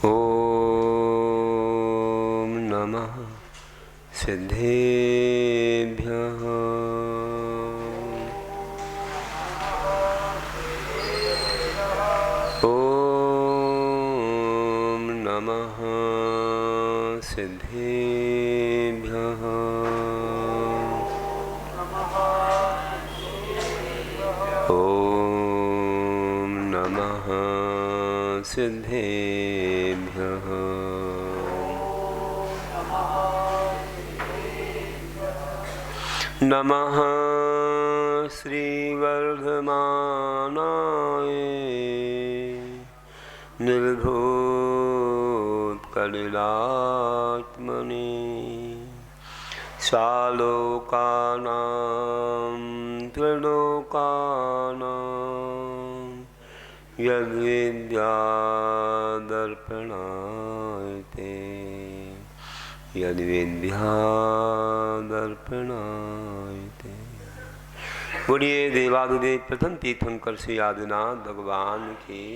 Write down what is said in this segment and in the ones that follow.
ॐ नमः सिद्धेभ्यः। ॐ नमः सिद्धेभ्यः। ॐ नमः सिद्धेभ्यः। नमः श्रीवर्धमानाय निर्भूतकलिलात्मने सालोकानां त्रिलोकानां यद्विद्यादर्पणाय ते यद्विद्यादर्पणाय ते। बोलिए देवादिदेव प्रथम तीर्थंकर श्री आदिनाथ भगवान की,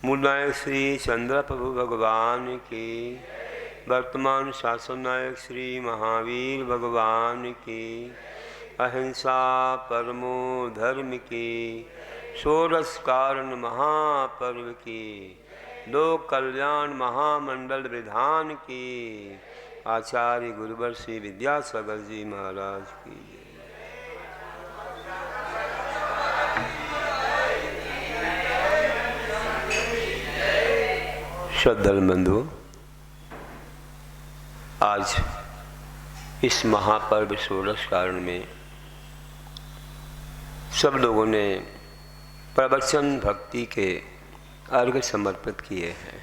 मूलनायक श्री चंद्र प्रभु भगवान की, वर्तमान शासन नायक श्री महावीर भगवान की, अहिंसा परमो धर्म की, षोडश कारण महापर्व की, लोक कल्याण महामंडल विधान की, आचार्य गुरुवर श्री विद्यासागर जी महाराज की। श्रद्धालु बंधु, आज इस महापर्व षोडश कारण में सब लोगों ने प्रवचन भक्ति के अर्घ्य समर्पित किए हैं।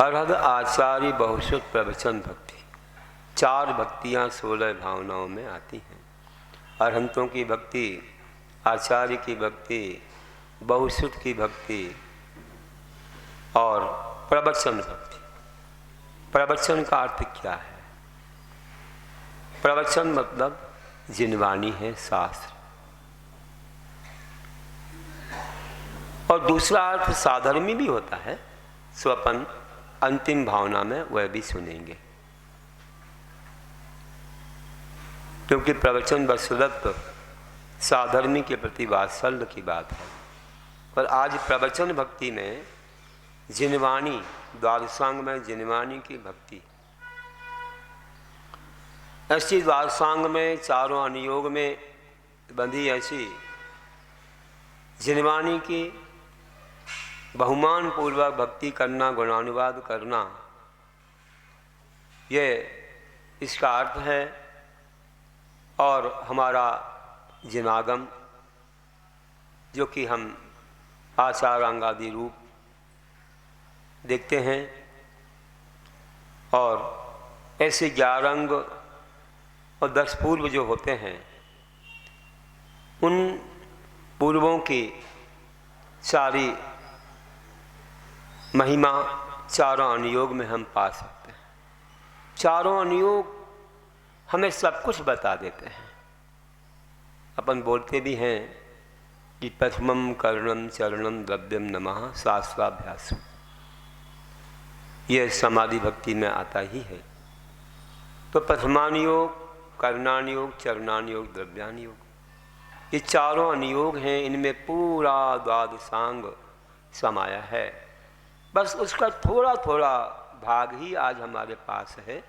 अर्हद आचार्य बहुश्रुत प्रवचन भक्ति, 4 भक्तियाँ 16 भावनाओं में आती हैं। अरहंतों की भक्ति, आचार्य की भक्ति, बहुश्रुत की भक्ति और प्रवचन भक्ति। प्रवचन का अर्थ क्या है? प्रवचन मतलब जिनवाणी है, शास्त्र। और दूसरा अर्थ साधर्मी भी होता है, सो अपन अंतिम भावना में वह भी सुनेंगे, क्योंकि प्रवचन वत्सलत्व साधर्मी के प्रति वात्सल्य की बात है। पर आज प्रवचन भक्ति में जिनवाणी, द्वादशांग में जिनवाणी की भक्ति, ऐसी द्वादशांग में चारों अनुयोग में बंधी ऐसी जिनवाणी की बहुमान पूर्वक भक्ति करना, गुणानुवाद करना, ये इसका अर्थ है। और हमारा जिनागम, जो कि हम आचार अंगादि रूप देखते हैं, और ऐसे 11 अंग और 10 पूर्व जो होते हैं, उन पूर्वों की सारी महिमा चारों अनुयोग में हम पा सकते हैं। चारों अनुयोग हमें सब कुछ बता देते हैं। अपन बोलते भी हैं कि प्रथमम कर्णम चरणम द्रव्यम नमः शास्त्राभ्यास, यह समाधि भक्ति में आता ही है। तो प्रथमानुयोग, कर्णानुयोग, चरणानुयोग, द्रव्यानुयोग, ये चारों अनुयोग हैं। इनमें पूरा द्वादशांग समाया है। बस उसका थोड़ा थोड़ा भाग ही आज हमारे पास है,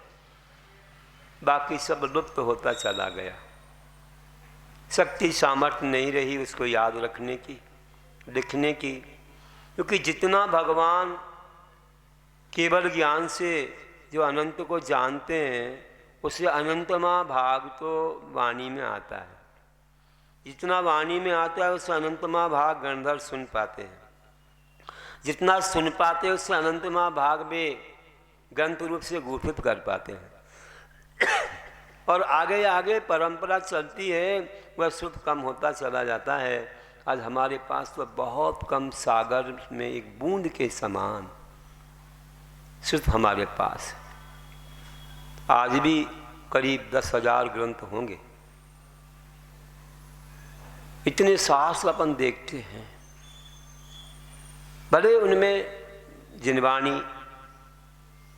बाकी सब लुप्त होता चला गया। शक्ति सामर्थ्य नहीं रही उसको याद रखने की, लिखने की, क्योंकि जितना भगवान केवल ज्ञान से जो अनंत को जानते हैं, उससे अनंतमा भाग तो वाणी में आता है। जितना वाणी में आता है उससे अनंतमा भाग गणधर सुन पाते हैं। जितना सुन पाते हैं उससे अनंतमा भाग में ग्रंथ रूप से गूठित कर पाते हैं। और आगे आगे परंपरा चलती है, वह शुद्ध कम होता चला जाता है। आज हमारे पास तो बहुत कम, सागर में एक बूंद के समान शुद्ध हमारे पास। आज भी करीब 10,000 ग्रंथ होंगे। इतने शास्त्र अपन देखते हैं, भले उनमें जिनवाणी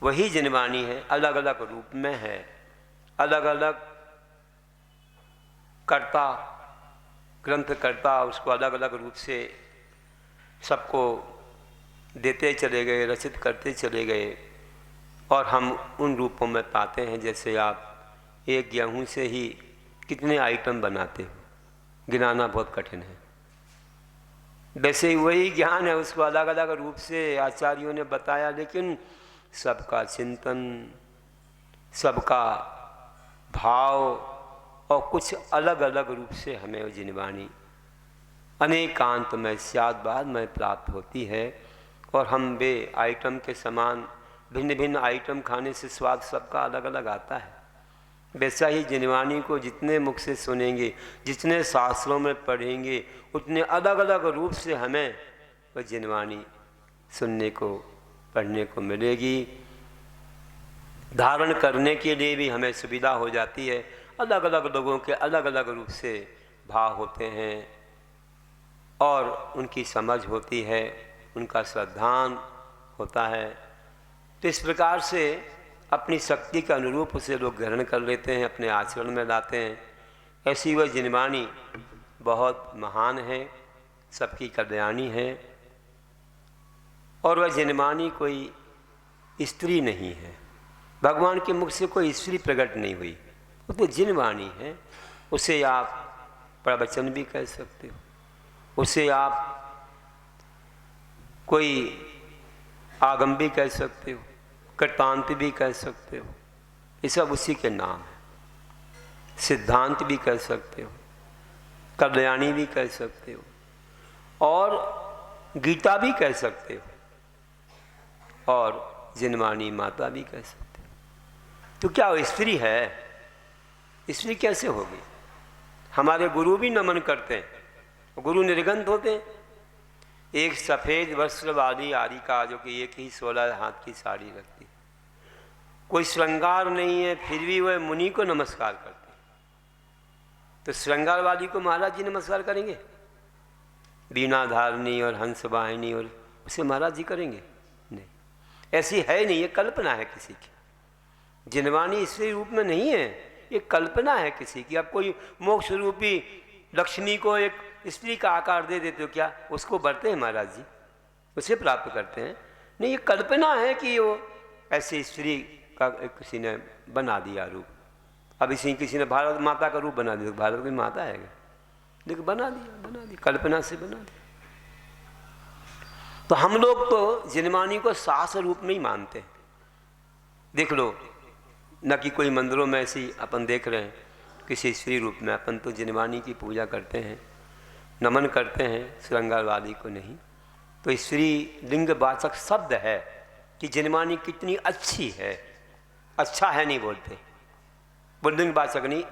वही जिनवाणी है, अलग अलग रूप में है, अलग अलग कर्ता ग्रंथकर्ता उसको अलग अलग रूप से सबको देते चले गए, रचित करते चले गए, और हम उन रूपों में पाते हैं। जैसे आप एक गेहूं से ही कितने आइटम बनाते हो, गिनाना बहुत कठिन है। वैसे ही वही ज्ञान है, उसको अलग अलग रूप से आचार्यों ने बताया, लेकिन सबका चिंतन, सबका भाव और कुछ अलग अलग रूप से हमें जिनवाणी अनेकांत में स्याद्भाद में प्राप्त होती है। और हम वे आइटम के समान भिन्न भिन्न आइटम खाने से स्वाद सबका अलग अलग आता है। वैसा ही जिनवाणी को जितने मुख से सुनेंगे, जितने शास्त्रों में पढ़ेंगे, उतने अलग अलग रूप से हमें वह जिनवाणी सुनने को पढ़ने को मिलेगी। धारण करने के लिए भी हमें सुविधा हो जाती है। अलग अलग लोगों के अलग अलग रूप से भाव होते हैं और उनकी समझ होती है, उनका श्रद्धान होता है। तो इस प्रकार से अपनी शक्ति के अनुरूप उसे लोग ग्रहण कर लेते हैं, अपने आचरण में लाते हैं। ऐसी वह जिनवाणी बहुत महान है, सबकी कल्याणी है। और वह जिनवाणी कोई स्त्री नहीं है, भगवान के मुख से कोई स्त्री प्रकट नहीं हुई, वो तो जिनवाणी है। उसे आप प्रवचन भी कह सकते हो, उसे आप कोई आगम भी कह सकते हो, कृतांत भी कह सकते हो, ये सब उसी के नाम है। सिद्धांत भी कह सकते हो, कल्याणी भी कह सकते हो, और गीता भी कह सकते हो, और जिनवाणी माता भी कह सकते हो। तो क्या वो स्त्री है? स्त्री कैसे होगी? हमारे गुरु भी नमन करते हैं, गुरु निर्गंध होते हैं। एक सफ़ेद वस्त्र वाली आरिका जो कि एक ही 16 हाथ की साड़ी रखती है, कोई श्रृंगार नहीं है, फिर भी वह मुनि को नमस्कार करते हैं। तो श्रृंगार वाली को महाराज जी नमस्कार करेंगे? बीना धारणी और हंस वाहिनी और उसे महाराज जी करेंगे? नहीं, ऐसी है नहीं, ये कल्पना है किसी की। जिनवाणी इसी रूप में नहीं है, ये कल्पना है किसी की। अब कोई मोक्ष रूपी लक्ष्मी को एक स्त्री का आकार दे देते हो, क्या उसको बढ़ते हैं महाराज जी? उसे प्राप्त करते हैं? नहीं, ये कल्पना है कि वो ऐसी स्त्री का किसी ने बना दिया रूप। अब इसी किसी ने भारत माता का रूप बना दिया, भारत की माता है, लेकिन बना दिया, कल्पना से बना दिया। तो हम लोग तो जिनवाणी को शास्त्र रूप में ही मानते हैं। देख लो न कि कोई मंदिरों में ऐसी अपन देख रहे हैं किसी स्त्री रूप में, अपन तो जिनवाणी की पूजा करते हैं, नमन करते हैं, श्रृंगारवादी को नहीं। तो स्त्री लिंगवाचक शब्द है कि जिनवाणी कितनी अच्छी है। अच्छा है नहीं बोलते, वो लिंगवाचक नहीं,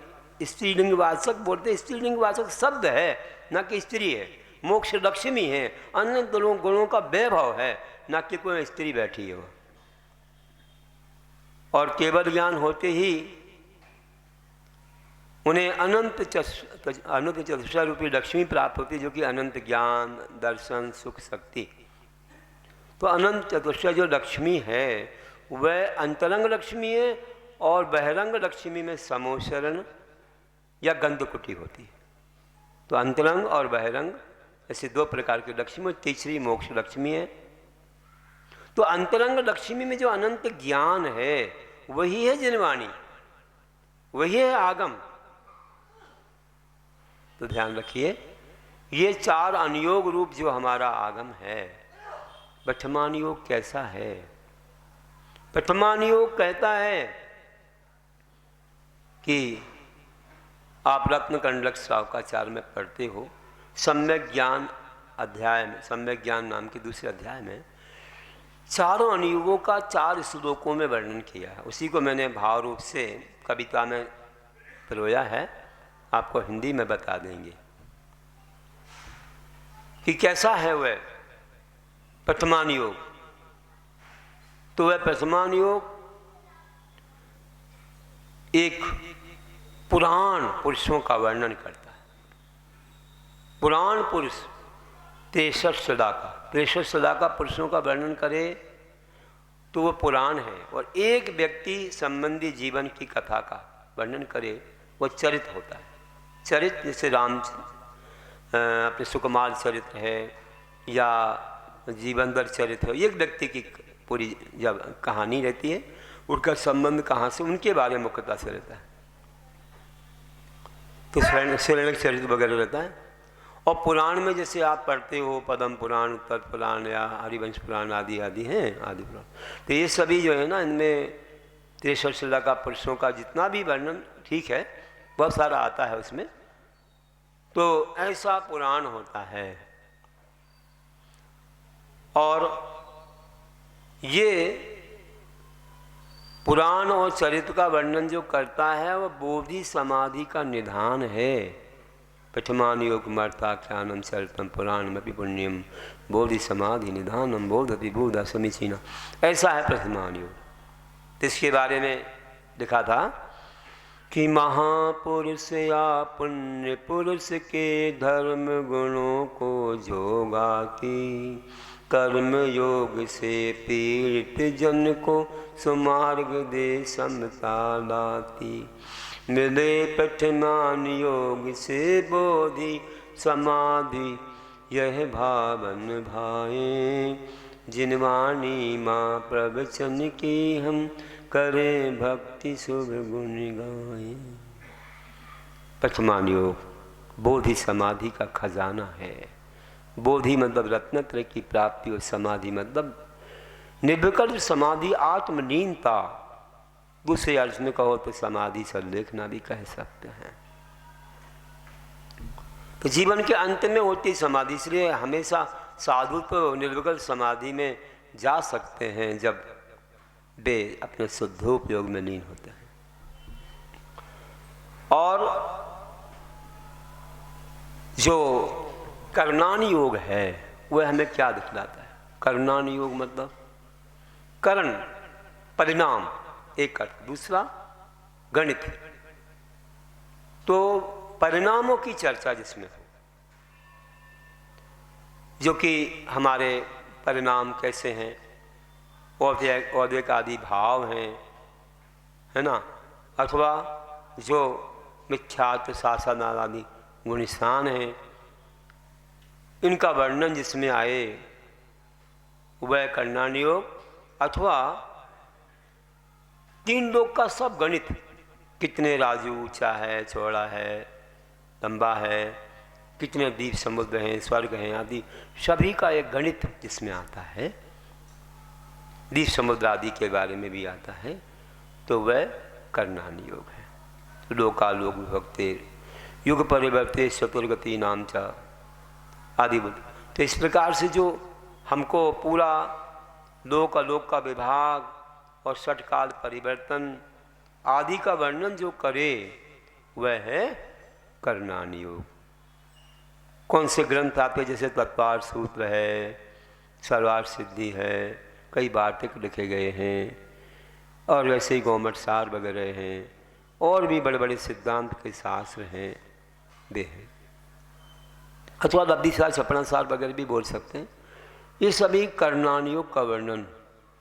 स्त्रीलिंगवाचक बोलते। स्त्रीलिंगवाचक शब्द है, न कि स्त्री है। मोक्ष लक्ष्मी है, अन्य गुणों का वैभव है, न कि कोई स्त्री बैठी है वो। और केवल ज्ञान होते ही उन्हें अनंत चतुष्टय रूपी लक्ष्मी प्राप्त होती है, जो कि अनंत ज्ञान, दर्शन, सुख, शक्ति। तो अनंत चतुष्टय जो लक्ष्मी है वह अंतरंग लक्ष्मी है, और बहिरंग लक्ष्मी में समोशरण या गंधकुटी होती है। तो अंतरंग और बहिरंग ऐसे दो प्रकार की लक्ष्मी, और तीसरी मोक्ष लक्ष्मी है। तो अंतरंग लक्ष्मी में जो अनंत ज्ञान है वही है जिनवाणी, वही है आगम। तो ध्यान रखिए, ये चार अनुयोग रूप जो हमारा आगम है। प्रथमान योग कैसा है? प्रथमान योग कहता है कि आप रत्न कंडलक श्रावकाचार में पढ़ते हो, सम्यक ज्ञान अध्याय में, सम्यक ज्ञान नाम के दूसरे अध्याय में चारों अनुयोगों का 4 श्लोकों में वर्णन किया है। उसी को मैंने भाव रूप से कविता में पिरोया है, आपको हिंदी में बता देंगे कि कैसा है वह प्रथमान योग। तो वह प्रथमान योग एक पुराण पुरुषों का वर्णन करता है। पुराण पुरुष 63 सदा का पुरुषों का वर्णन करे तो वो पुराण है, और एक व्यक्ति संबंधी जीवन की कथा का वर्णन करे वो चरित्र होता है। चरित्र जैसे राम अपने सुकुमार चरित्र है या जीवनभर चरित्र है, एक व्यक्ति की पूरी जब कहानी रहती है, उनका संबंध कहाँ से, उनके बारे में मुख्यता से रहता है। तो शैरणिक चरित्र वगैरह रहता है। और पुराण में जैसे आप पढ़ते हो पद्म पुराण, उत्तर पुराण या हरिवंश पुराण आदि आदि हैं, आदि पुराण, तो ये सभी जो है ना, इनमें 63 सदा का पुरुषों का जितना भी वर्णन ठीक है, बहुत सारा आता है उसमें। तो ऐसा पुराण होता है। और ये पुराण और चरित्र का वर्णन जो करता है वह बोधि समाधि का निधान है। पठमान योग मर्ताख्यानम चरितम पुराणमपि पुण्यम बोधि समाधि निधानम बोधपि बोधा समीचीना, ऐसा है प्रथमान योग। तो इसके बारे में लिखा था कि महापुरुष या पुण्य पुरुष के धर्म गुणों को जोगाती, कर्म योग से पीड़ित जन को सुमार्ग दे समता लाती। मिले पठमान योग से बोधि समाधि यह भावन भाए, जिनवाणी माँ प्रवचन की हम करें भक्ति शुभ गुण गाएं। पठमान योग बोधि समाधि का खजाना है। बोधि मतलब रत्नत्रय की प्राप्ति, और समाधि मतलब निर्विकल्प समाधि, आत्मलीनता। दूसरे अर्थ में कहो तो समाधि सर्वलेखना भी कह सकते हैं। तो जीवन के अंत में होती समाधि, इसलिए हमेशा साधु तो निर्विकल्प समाधि में जा सकते हैं जब वे अपने शुद्धोपयोग में लीन होते हैं। और जो कर्णान योग है वह हमें क्या दिखलाता है? कर्णान योग मतलब करण, परिणाम एक अर्थ, दूसरा गणित। तो परिणामों की चर्चा जिसमें हो, जो कि हमारे परिणाम कैसे हैं, औद्वेक आदि भाव हैं, है ना, अथवा जो मिथ्यात्व शासन आदि गुणस्थान हैं, इनका वर्णन जिसमें आए वह कर्णान योग। अथवा तीन लोग का सब गणित, कितने राजू, ऊंचा है, चौड़ा है, लंबा है, कितने द्वीप समुद्र हैं, स्वर्ग हैं आदि, सभी का एक गणित जिसमें आता है। द्वीप समुद्र आदि के बारे में भी आता है, तो वह कर्णान योग है। लोकालोक विभक्ते युग परिवर्ते चतुर्गति नाम चा आदि। तो इस प्रकार से जो हमको पूरा लोक अलोक का विभाग और षटकाल परिवर्तन आदि का वर्णन जो करे वह है कर्णान योग। कौन से ग्रंथ आपके, जैसे तत्पार सूत्र है, सर्वार्थ सिद्धि है, कई वार्तिक लिखे गए हैं, और वैसे ही गोमठ सार वगैरह हैं, और भी बड़े बड़े सिद्धांत के शास्त्र हैं वे हैं, अथवा लब्धि सार, छपना सार वगैरह भी बोल सकते हैं। ये सभी कर्णान योग का वर्णन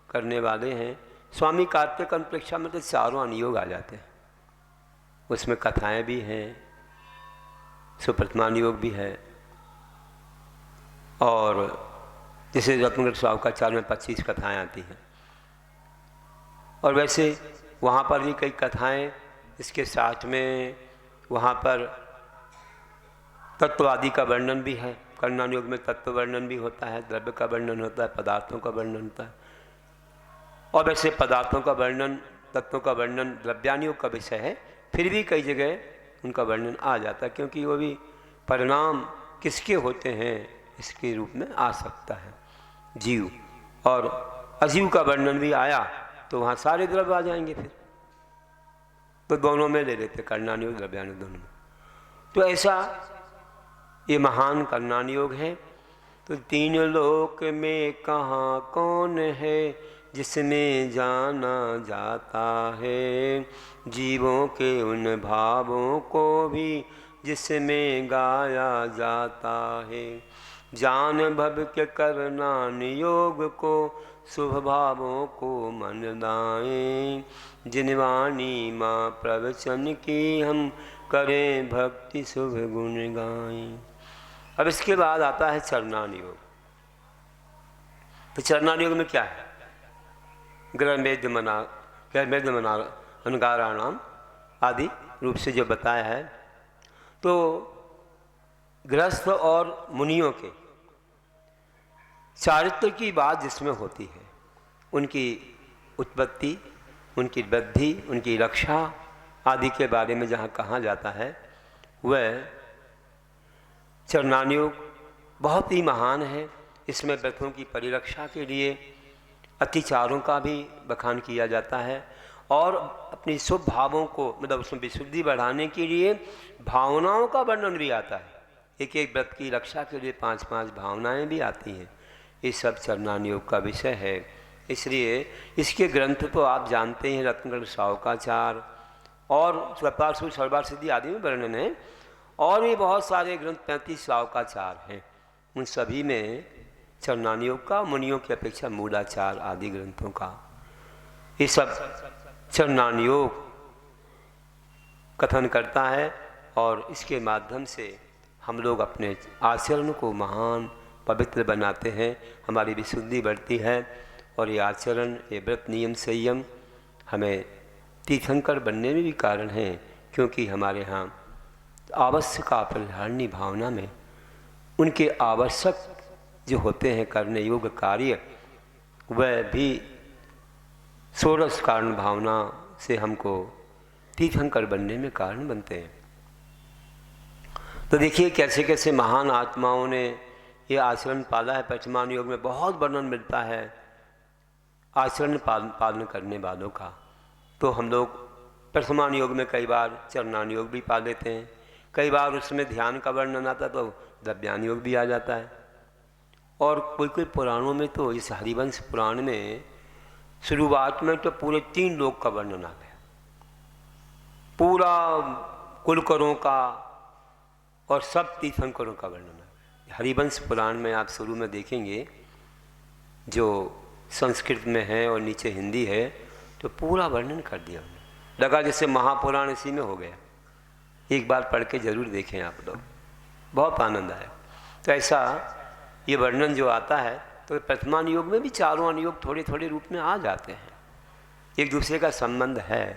करने वाले हैं। स्वामी कार्तिक अनुप्रेक्षा में तो चारों अनुयोग आ जाते हैं, उसमें कथाएं भी हैं, सुप्रथमान योग भी है, और जैसे रत्नगढ़ स्वावकाचार्य में 25 कथाएं आती हैं, और वैसे वहाँ पर भी कई कथाएं, इसके साथ में वहाँ पर तत्ववादी का वर्णन भी है। कर्णान योग में तत्व वर्णन भी होता है, द्रव्य का वर्णन होता है, पदार्थों का वर्णन होता है, और वैसे पदार्थों का वर्णन, तत्वों का वर्णन द्रव्यान योग का विषय है, फिर भी कई जगह उनका वर्णन आ जाता है, क्योंकि वो भी परिणाम किसके होते हैं इसके रूप में आ सकता है, जीव और अजीव का वर्णन भी आया तो वहाँ सारे द्रव्य आ जाएंगे, फिर तो दोनों में ले लेते, कर्णान योग द्रव्यान योग दोनों में। तो ऐसा ये महान कर्णान योग है। तो तीन लोक में कहाँ कौन है जिसमें जाना जाता है, जीवों के उन भावों को भी जिसमें गाया जाता है। जान भव के करना नियोग को, शुभ भावों को मन दाएं। जिनवाणी माँ प्रवचन की, हम करें भक्ति शुभ गुण गाएं। अब इसके बाद आता है चरणान योग। तो चरणान योग में क्या है? ग्रहमेध मना अनुगाराणाम आदि रूप से जो बताया है, तो गृहस्थ और मुनियों के चारित्र की बात जिसमें होती है, उनकी उत्पत्ति, उनकी वृद्धि, उनकी रक्षा आदि के बारे में जहाँ कहा जाता है, वह चरणान योग बहुत ही महान है। इसमें व्रतों की परिरक्षा के लिए अतिचारों का भी बखान किया जाता है और अपनी शुभ भावों को, मतलब उसमें विशुद्धि बढ़ाने के लिए भावनाओं का वर्णन भी आता है। एक एक व्रत की रक्षा के लिए 5-5 भावनाएं भी आती हैं। ये सब चरणान योग का विषय है। इसलिए इसके ग्रंथ तो आप जानते हैं, रत्नगढ़ सावकाचार और स्वपार्श्व सर्वार सिद्धि आदि में वर्णन है, और भी बहुत सारे ग्रंथ 35 सावकाचार हैं। उन सभी में चरणान योग का, मुनियों की अपेक्षा मूलाचार आदि ग्रंथों का, ये सब चरणान योग कथन करता है। और इसके माध्यम से हम लोग अपने आचरण को महान पवित्र बनाते हैं, हमारी विशुद्धि बढ़ती है। और ये आचरण, ये व्रत, नियम, संयम हमें तीर्थंकर बनने में भी कारण है, क्योंकि हमारे यहाँ आवश्यक अपरिहार्य भावना में उनके आवश्यक जो होते हैं करने योग्य कार्य, वह भी षोडश कारण भावना से हमको तीर्थंकर बनने में कारण बनते हैं। तो देखिए कैसे कैसे महान आत्माओं ने ये आचरण पाला है। प्रथमान योग में बहुत वर्णन मिलता है आचरण पालन करने वालों का। तो हम लोग प्रथमान योग में कई बार चरणान योग भी पा लेते हैं, कई बार उसमें ध्यान का वर्णन आता तो द्रव्यान योग भी आ जाता है। और कोई कोई पुराणों में तो, इस हरिवंश पुराण में शुरुआत में तो पूरे 3 लोक का वर्णन आ गया, पूरा कुलकरों का और सब तीर्थंकरों का वर्णन आ गया। हरिवंश पुराण में आप शुरू में देखेंगे, जो संस्कृत में है और नीचे हिंदी है, तो पूरा वर्णन कर दिया उन्होंने। लगा जैसे महापुराण इसी में हो गया। एक बार पढ़ के जरूर देखें आप लोग, बहुत आनंद आया। तो ऐसा ये वर्णन जो आता है, तो प्रथमान योग में भी चारों अनुयोग थोड़े थोड़े रूप में आ जाते हैं, एक दूसरे का संबंध है।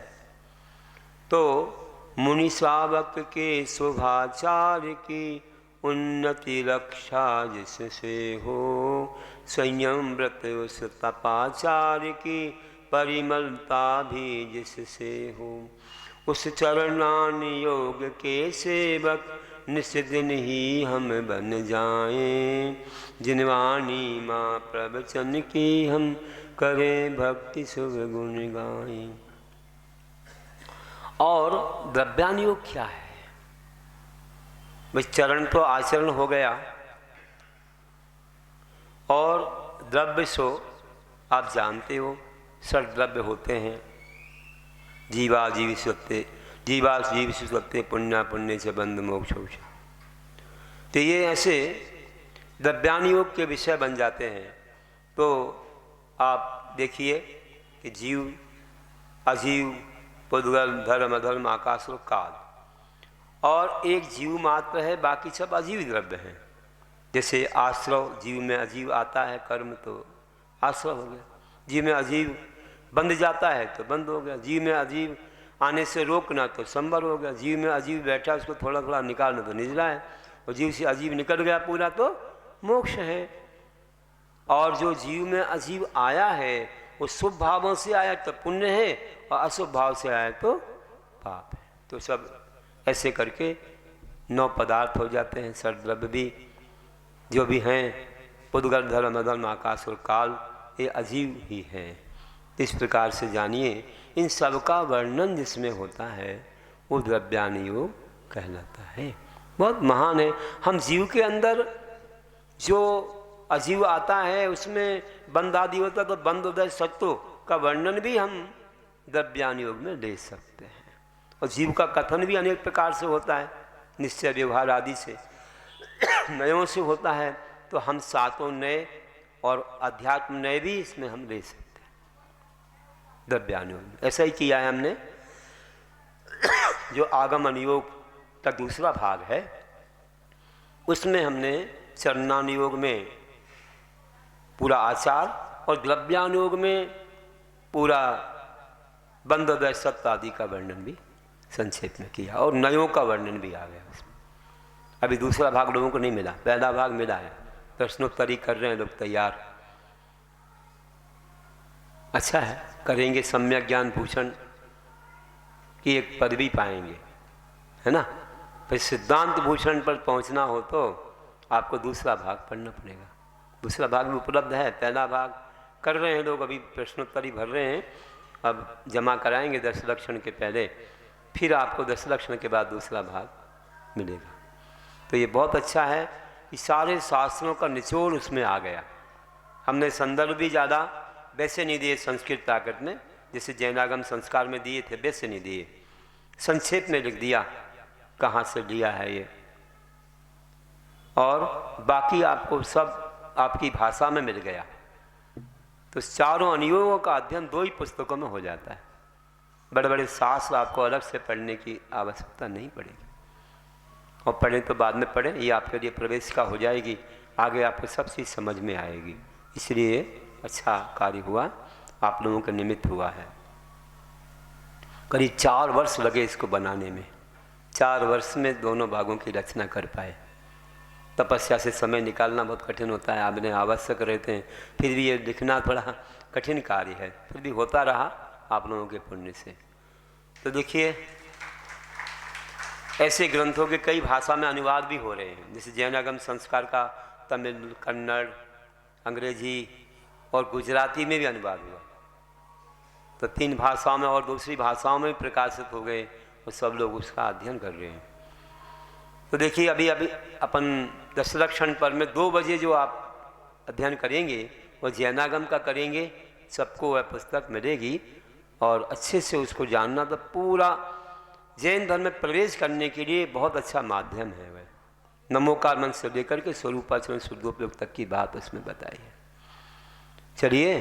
तो मुनि श्रावक के शोभाचार की उन्नति रक्षा जिससे हो, संयम व्रत उस तपाचार की परिमलता भी जिससे हो। उस चरणान योग के सेवक निस्दिन ही हम बन जाएं, जिनवाणी माँ प्रवचन की हम करें भक्ति शुभ गुण गाएं। और द्रव्यान योग क्या है? भाई चरण तो आचरण हो गया, और द्रव्य सो आप जानते हो, षड द्रव्य होते हैं। जीवा जीव सत्य पुण्य पुण्य से बंध मोक्ष। तो ये ऐसे द्रव्यान योग के विषय बन जाते हैं। तो आप देखिए कि जीव, अजीव, पुद्गल, धर्म, अधर्म, आकाश और काल, और एक जीव मात्र है, बाकी सब अजीव द्रव्य हैं। जैसे आश्रव, जीव में अजीव आता है कर्म तो आश्रव हो गया, जीव में अजीव बंध जाता है तो बंद हो गया, जीव में अजीव आने से रोकना तो संबर हो गया, जीव में अजीव बैठा उसको थोड़ा थोड़ा निकालना तो निजला है, और जीव से अजीव निकल गया पूरा तो मोक्ष है। और जो जीव में अजीव आया है वो शुभ भावों से आया तो पुण्य है, और अशुभ भाव से आया तो पाप है। तो सब ऐसे करके 9 पदार्थ हो जाते हैं। षड्द्रव्य भी जो भी हैं, पुद्गल, धर्म, अधर्म, आकाश और काल, ये अजीव ही हैं। इस प्रकार से जानिए, इन सब का वर्णन जिसमें होता है वो द्रव्यान योग कहलाता है। बहुत महान है। हम जीव के अंदर जो अजीव आता है उसमें बंध आदि होता है, तो बंध उदय सत्व का वर्णन भी हम द्रव्यान योग में ले सकते हैं। और जीव का कथन भी अनेक प्रकार से होता है, निश्चय व्यवहार आदि से, नयों से होता है, तो हम सातों नए और अध्यात्म नए भी इसमें हम ले सकते हैं द्रव्यानुयोग। ऐसा ही किया है हमने। जो आगम अनुयोग का दूसरा भाग है उसमें हमने चरणानुयोग में पूरा आचार और द्रव्यानुयोग में पूरा बंध उदय सत्य आदि का वर्णन भी संक्षेप में किया और नयों का वर्णन भी आ गया उसमें। अभी दूसरा भाग लोगों को नहीं मिला, पहला भाग मिला है। प्रश्नोत्तरी कर रहे हैं लोग, तैयार। अच्छा है, करेंगे। सम्यक ज्ञान भूषण की एक पदवी पाएंगे, है ना। फिर सिद्धांत भूषण पर पहुंचना हो तो आपको दूसरा भाग पढ़ना पड़ेगा। दूसरा भाग भी उपलब्ध है, पहला भाग कर रहे हैं लोग, अभी प्रश्नोत्तरी भर रहे हैं। अब जमा कराएंगे 10 लक्षण के पहले, फिर आपको 10 लक्षण के बाद दूसरा भाग मिलेगा। तो ये बहुत अच्छा है कि सारे शास्त्रों का निचोड़ उसमें आ गया। हमने संदर्भ भी ज़्यादा वैसे नहीं दिए संस्कृत ताकत में, जैसे जैनागम संस्कार में दिए थे, वैसे नहीं दिए। संक्षेप में लिख दिया कहाँ से लिया है ये, और बाकी आपको सब आपकी भाषा में मिल गया। तो चारों अनुयोगों का अध्ययन 2 ही पुस्तकों में हो जाता है। बड़े बड़े शास्त्र आपको अलग से पढ़ने की आवश्यकता नहीं पड़ेगी, और पढ़ें तो बाद में पढ़ें, ये आपके लिए प्रवेशिका हो जाएगी, आगे आपको सब चीज़ समझ में आएगी। इसलिए अच्छा कार्य हुआ, आप लोगों का निमित्त हुआ है। करीब 4 वर्ष लगे इसको बनाने में। 4 वर्ष में दोनों भागों की रचना कर पाए। तपस्या से समय निकालना बहुत कठिन होता है, आपने आवश्यक रहते हैं, फिर भी ये लिखना थोड़ा कठिन कार्य है, फिर भी होता रहा आप लोगों के पुण्य से। तो देखिए, ऐसे ग्रंथों के कई भाषा में अनुवाद भी हो रहे हैं, जैसे जैनागम संस्कार का तमिल, कन्नड़, अंग्रेजी और गुजराती में भी अनुवाद हुआ। तो 3 भाषाओं में और दूसरी भाषाओं में भी प्रकाशित हो गए, और सब लोग उसका अध्ययन कर रहे हैं। तो देखिए, अभी अपन 10 लक्षण पर में 2 बजे जो आप अध्ययन करेंगे वो जैनागम का करेंगे। सबको वह पुस्तक मिलेगी, और अच्छे से उसको जानना तो पूरा जैन धर्म में प्रवेश करने के लिए बहुत अच्छा माध्यम है। वह नमोकार मंत्र से लेकर के स्वरूपाचरण शुद्धोपयोग तक की बात उसमें बताई है। चलिए,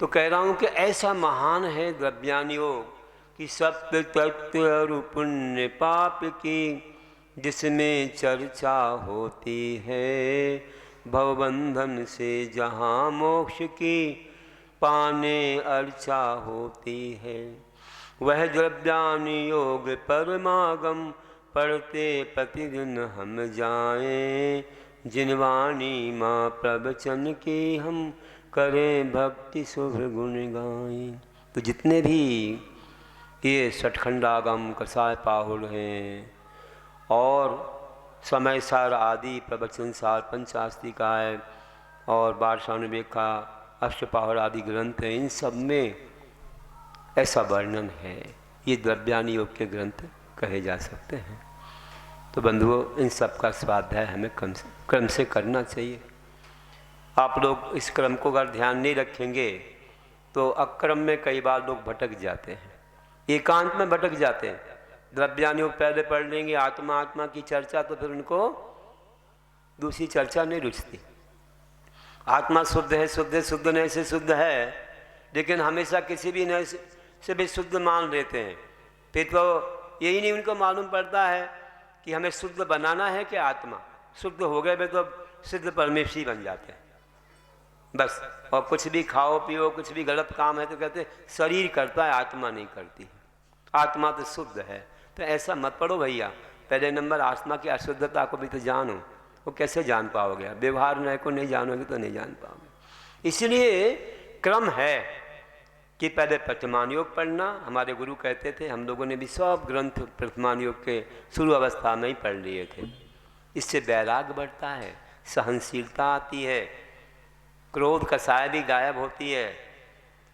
तो कह रहा हूँ कि ऐसा महान है द्रव्यानुयोग कि सप्त तत्व और पुण्य पाप की जिसमें चर्चा होती है, भवबंधन से जहाँ मोक्ष की पाने अर्चा होती है। वह द्रव्यानुयोग परमागम पढ़ते प्रतिदिन हम जाएं, जिनवाणी माँ प्रवचन की हम करें भक्ति शुभ गुण गाएं। तो जितने भी ये सठखंडागम, कसाय पाहुल हैं, और समय सार आदि, प्रवचन सार, पंचास्तिकाय और बारसानुवेग का अष्टपाहुर आदि ग्रंथ हैं, इन सब में ऐसा वर्णन है। ये द्रव्यानुयोग के ग्रंथ कहे जा सकते हैं। तो बंधुओं, इन सब का स्वाध्याय हमें क्रम से करना चाहिए। आप लोग इस क्रम को अगर ध्यान नहीं रखेंगे तो अक्रम में कई बार लोग भटक जाते हैं, एकांत में भटक जाते हैं। द्रव्यानुयोग पहले पढ़ लेंगे, आत्मा आत्मा की चर्चा, तो फिर उनको दूसरी चर्चा नहीं रुचती। आत्मा शुद्ध है, शुद्ध नए से शुद्ध है, लेकिन हमेशा किसी भी नए से भी शुद्ध मान लेते हैं। फिर तो यही नहीं उनको मालूम पड़ता है कि हमें शुद्ध बनाना है कि आत्मा। शुद्ध हो गए वे तो सिद्ध परमेश्वरी बन जाते हैं बस। और कुछ भी खाओ पियो, कुछ भी गलत काम है तो कहते शरीर करता है, आत्मा नहीं करती। आत्मा तो शुद्ध है। तो ऐसा मत पढ़ो भैया। पहले नंबर आत्मा की अशुद्धता को भी तो जानो। वो कैसे जान पाओगे? व्यवहार न्याय को नहीं जानोगे तो नहीं जान पाओगे। इसलिए क्रम है कि पहले प्रथमानुयोग पढ़ना। हमारे गुरु कहते थे, हम लोगों ने भी सब ग्रंथ प्रथमानुयोग के शुरू अवस्था में ही पढ़ लिए थे। इससे वैराग्य बढ़ता है, सहनशीलता आती है, क्रोध कसाय भी गायब होती है,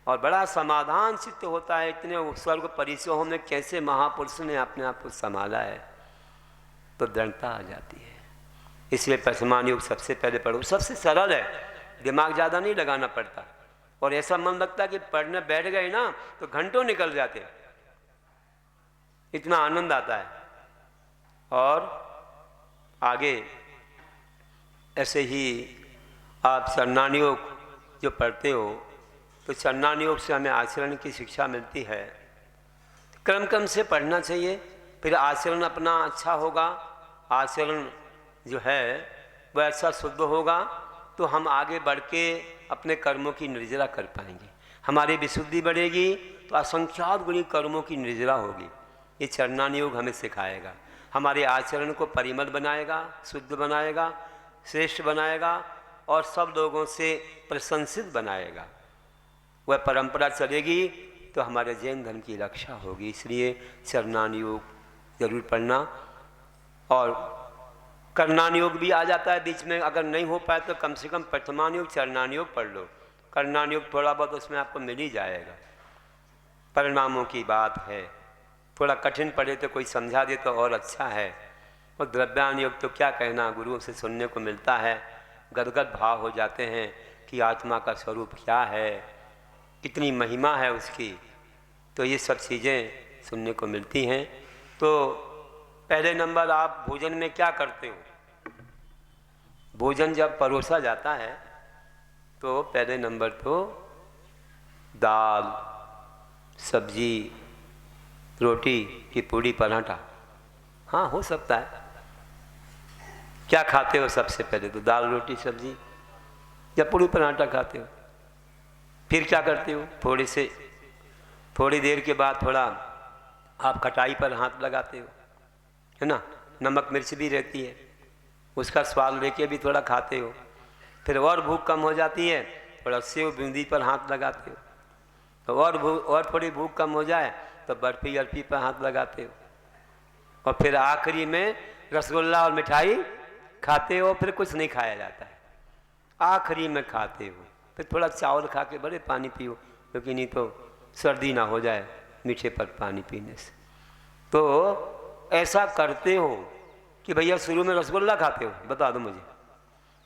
और बड़ा समाधान चित्त होता है। इतने स्वर्ग परिसरों में कैसे महापुरुष ने अपने आप को संभाला है, तो दृढ़ता आ जाती है। इसलिए प्रथमानुयोग सबसे पहले पढ़ो। सबसे सरल है, दिमाग ज़्यादा नहीं लगाना पड़ता, और ऐसा मन लगता कि पढ़ने बैठ गए ना तो घंटों निकल जाते, इतना आनंद आता है। और आगे ऐसे ही आप चरणान योग जो पढ़ते हो तो चरणान योग से हमें आचरण की शिक्षा मिलती है। क्रम क्रम से पढ़ना चाहिए, फिर आचरण अपना अच्छा होगा, आचरण जो है वह ऐसा शुद्ध होगा तो हम आगे बढ़ के अपने कर्मों की निर्जरा कर पाएंगे। हमारी विशुद्धि बढ़ेगी तो असंख्यात गुणी कर्मों की निर्जरा होगी। ये चरणान योग हमें सिखाएगा, हमारे आचरण को परिमल बनाएगा, शुद्ध बनाएगा, श्रेष्ठ बनाएगा और सब लोगों से प्रशंसित बनाएगा। वह परंपरा चलेगी तो हमारे जैन धर्म की रक्षा होगी। इसलिए चरणान योग जरूर पढ़ना। और करणान योग भी आ जाता है बीच में, अगर नहीं हो पाए तो कम से कम प्रथमान योग चरणान योग पढ़ लो। करणान योग थोड़ा बहुत उसमें आपको मिल ही जाएगा। परिणामों की बात है, थोड़ा कठिन पढ़े तो कोई समझा दे तो और अच्छा है। और द्रव्यान योग तो क्या कहना, गुरुओं से सुनने को मिलता है, गदगद भाव हो जाते हैं कि आत्मा का स्वरूप क्या है, कितनी महिमा है उसकी। तो ये सब चीज़ें सुनने को मिलती हैं। तो पहले नंबर आप भोजन में क्या करते हो? भोजन जब परोसा जाता है तो पहले नंबर तो दाल, सब्जी, रोटी की पूड़ी, पराठा, हाँ हो सकता है। क्या खाते हो सबसे पहले? तो दाल, रोटी, सब्जी या पूड़ी पराठा खाते हो। फिर क्या करते हो? थोड़ी देर के बाद थोड़ा आप खटाई पर हाथ लगाते हो, है ना, नमक मिर्च भी रहती है, उसका स्वाद लेके भी थोड़ा खाते हो। फिर और भूख कम हो जाती है, थोड़ा सेव बूंदी पर हाथ लगाते हो। तो और थोड़ी भूख कम हो जाए तो बर्फी अरफी पर हाथ लगाते हो। और फिर आखिरी में रसगुल्ला और मिठाई खाते हो। फिर कुछ नहीं खाया जाता है, आखिरी में खाते हो। फिर थोड़ा चावल खा के बड़े पानी पियो, क्योंकि नहीं तो सर्दी ना हो जाए मीठे पर पानी पीने से। तो ऐसा करते हो कि भैया शुरू में रसगुल्ला खाते हो, बता दो मुझे।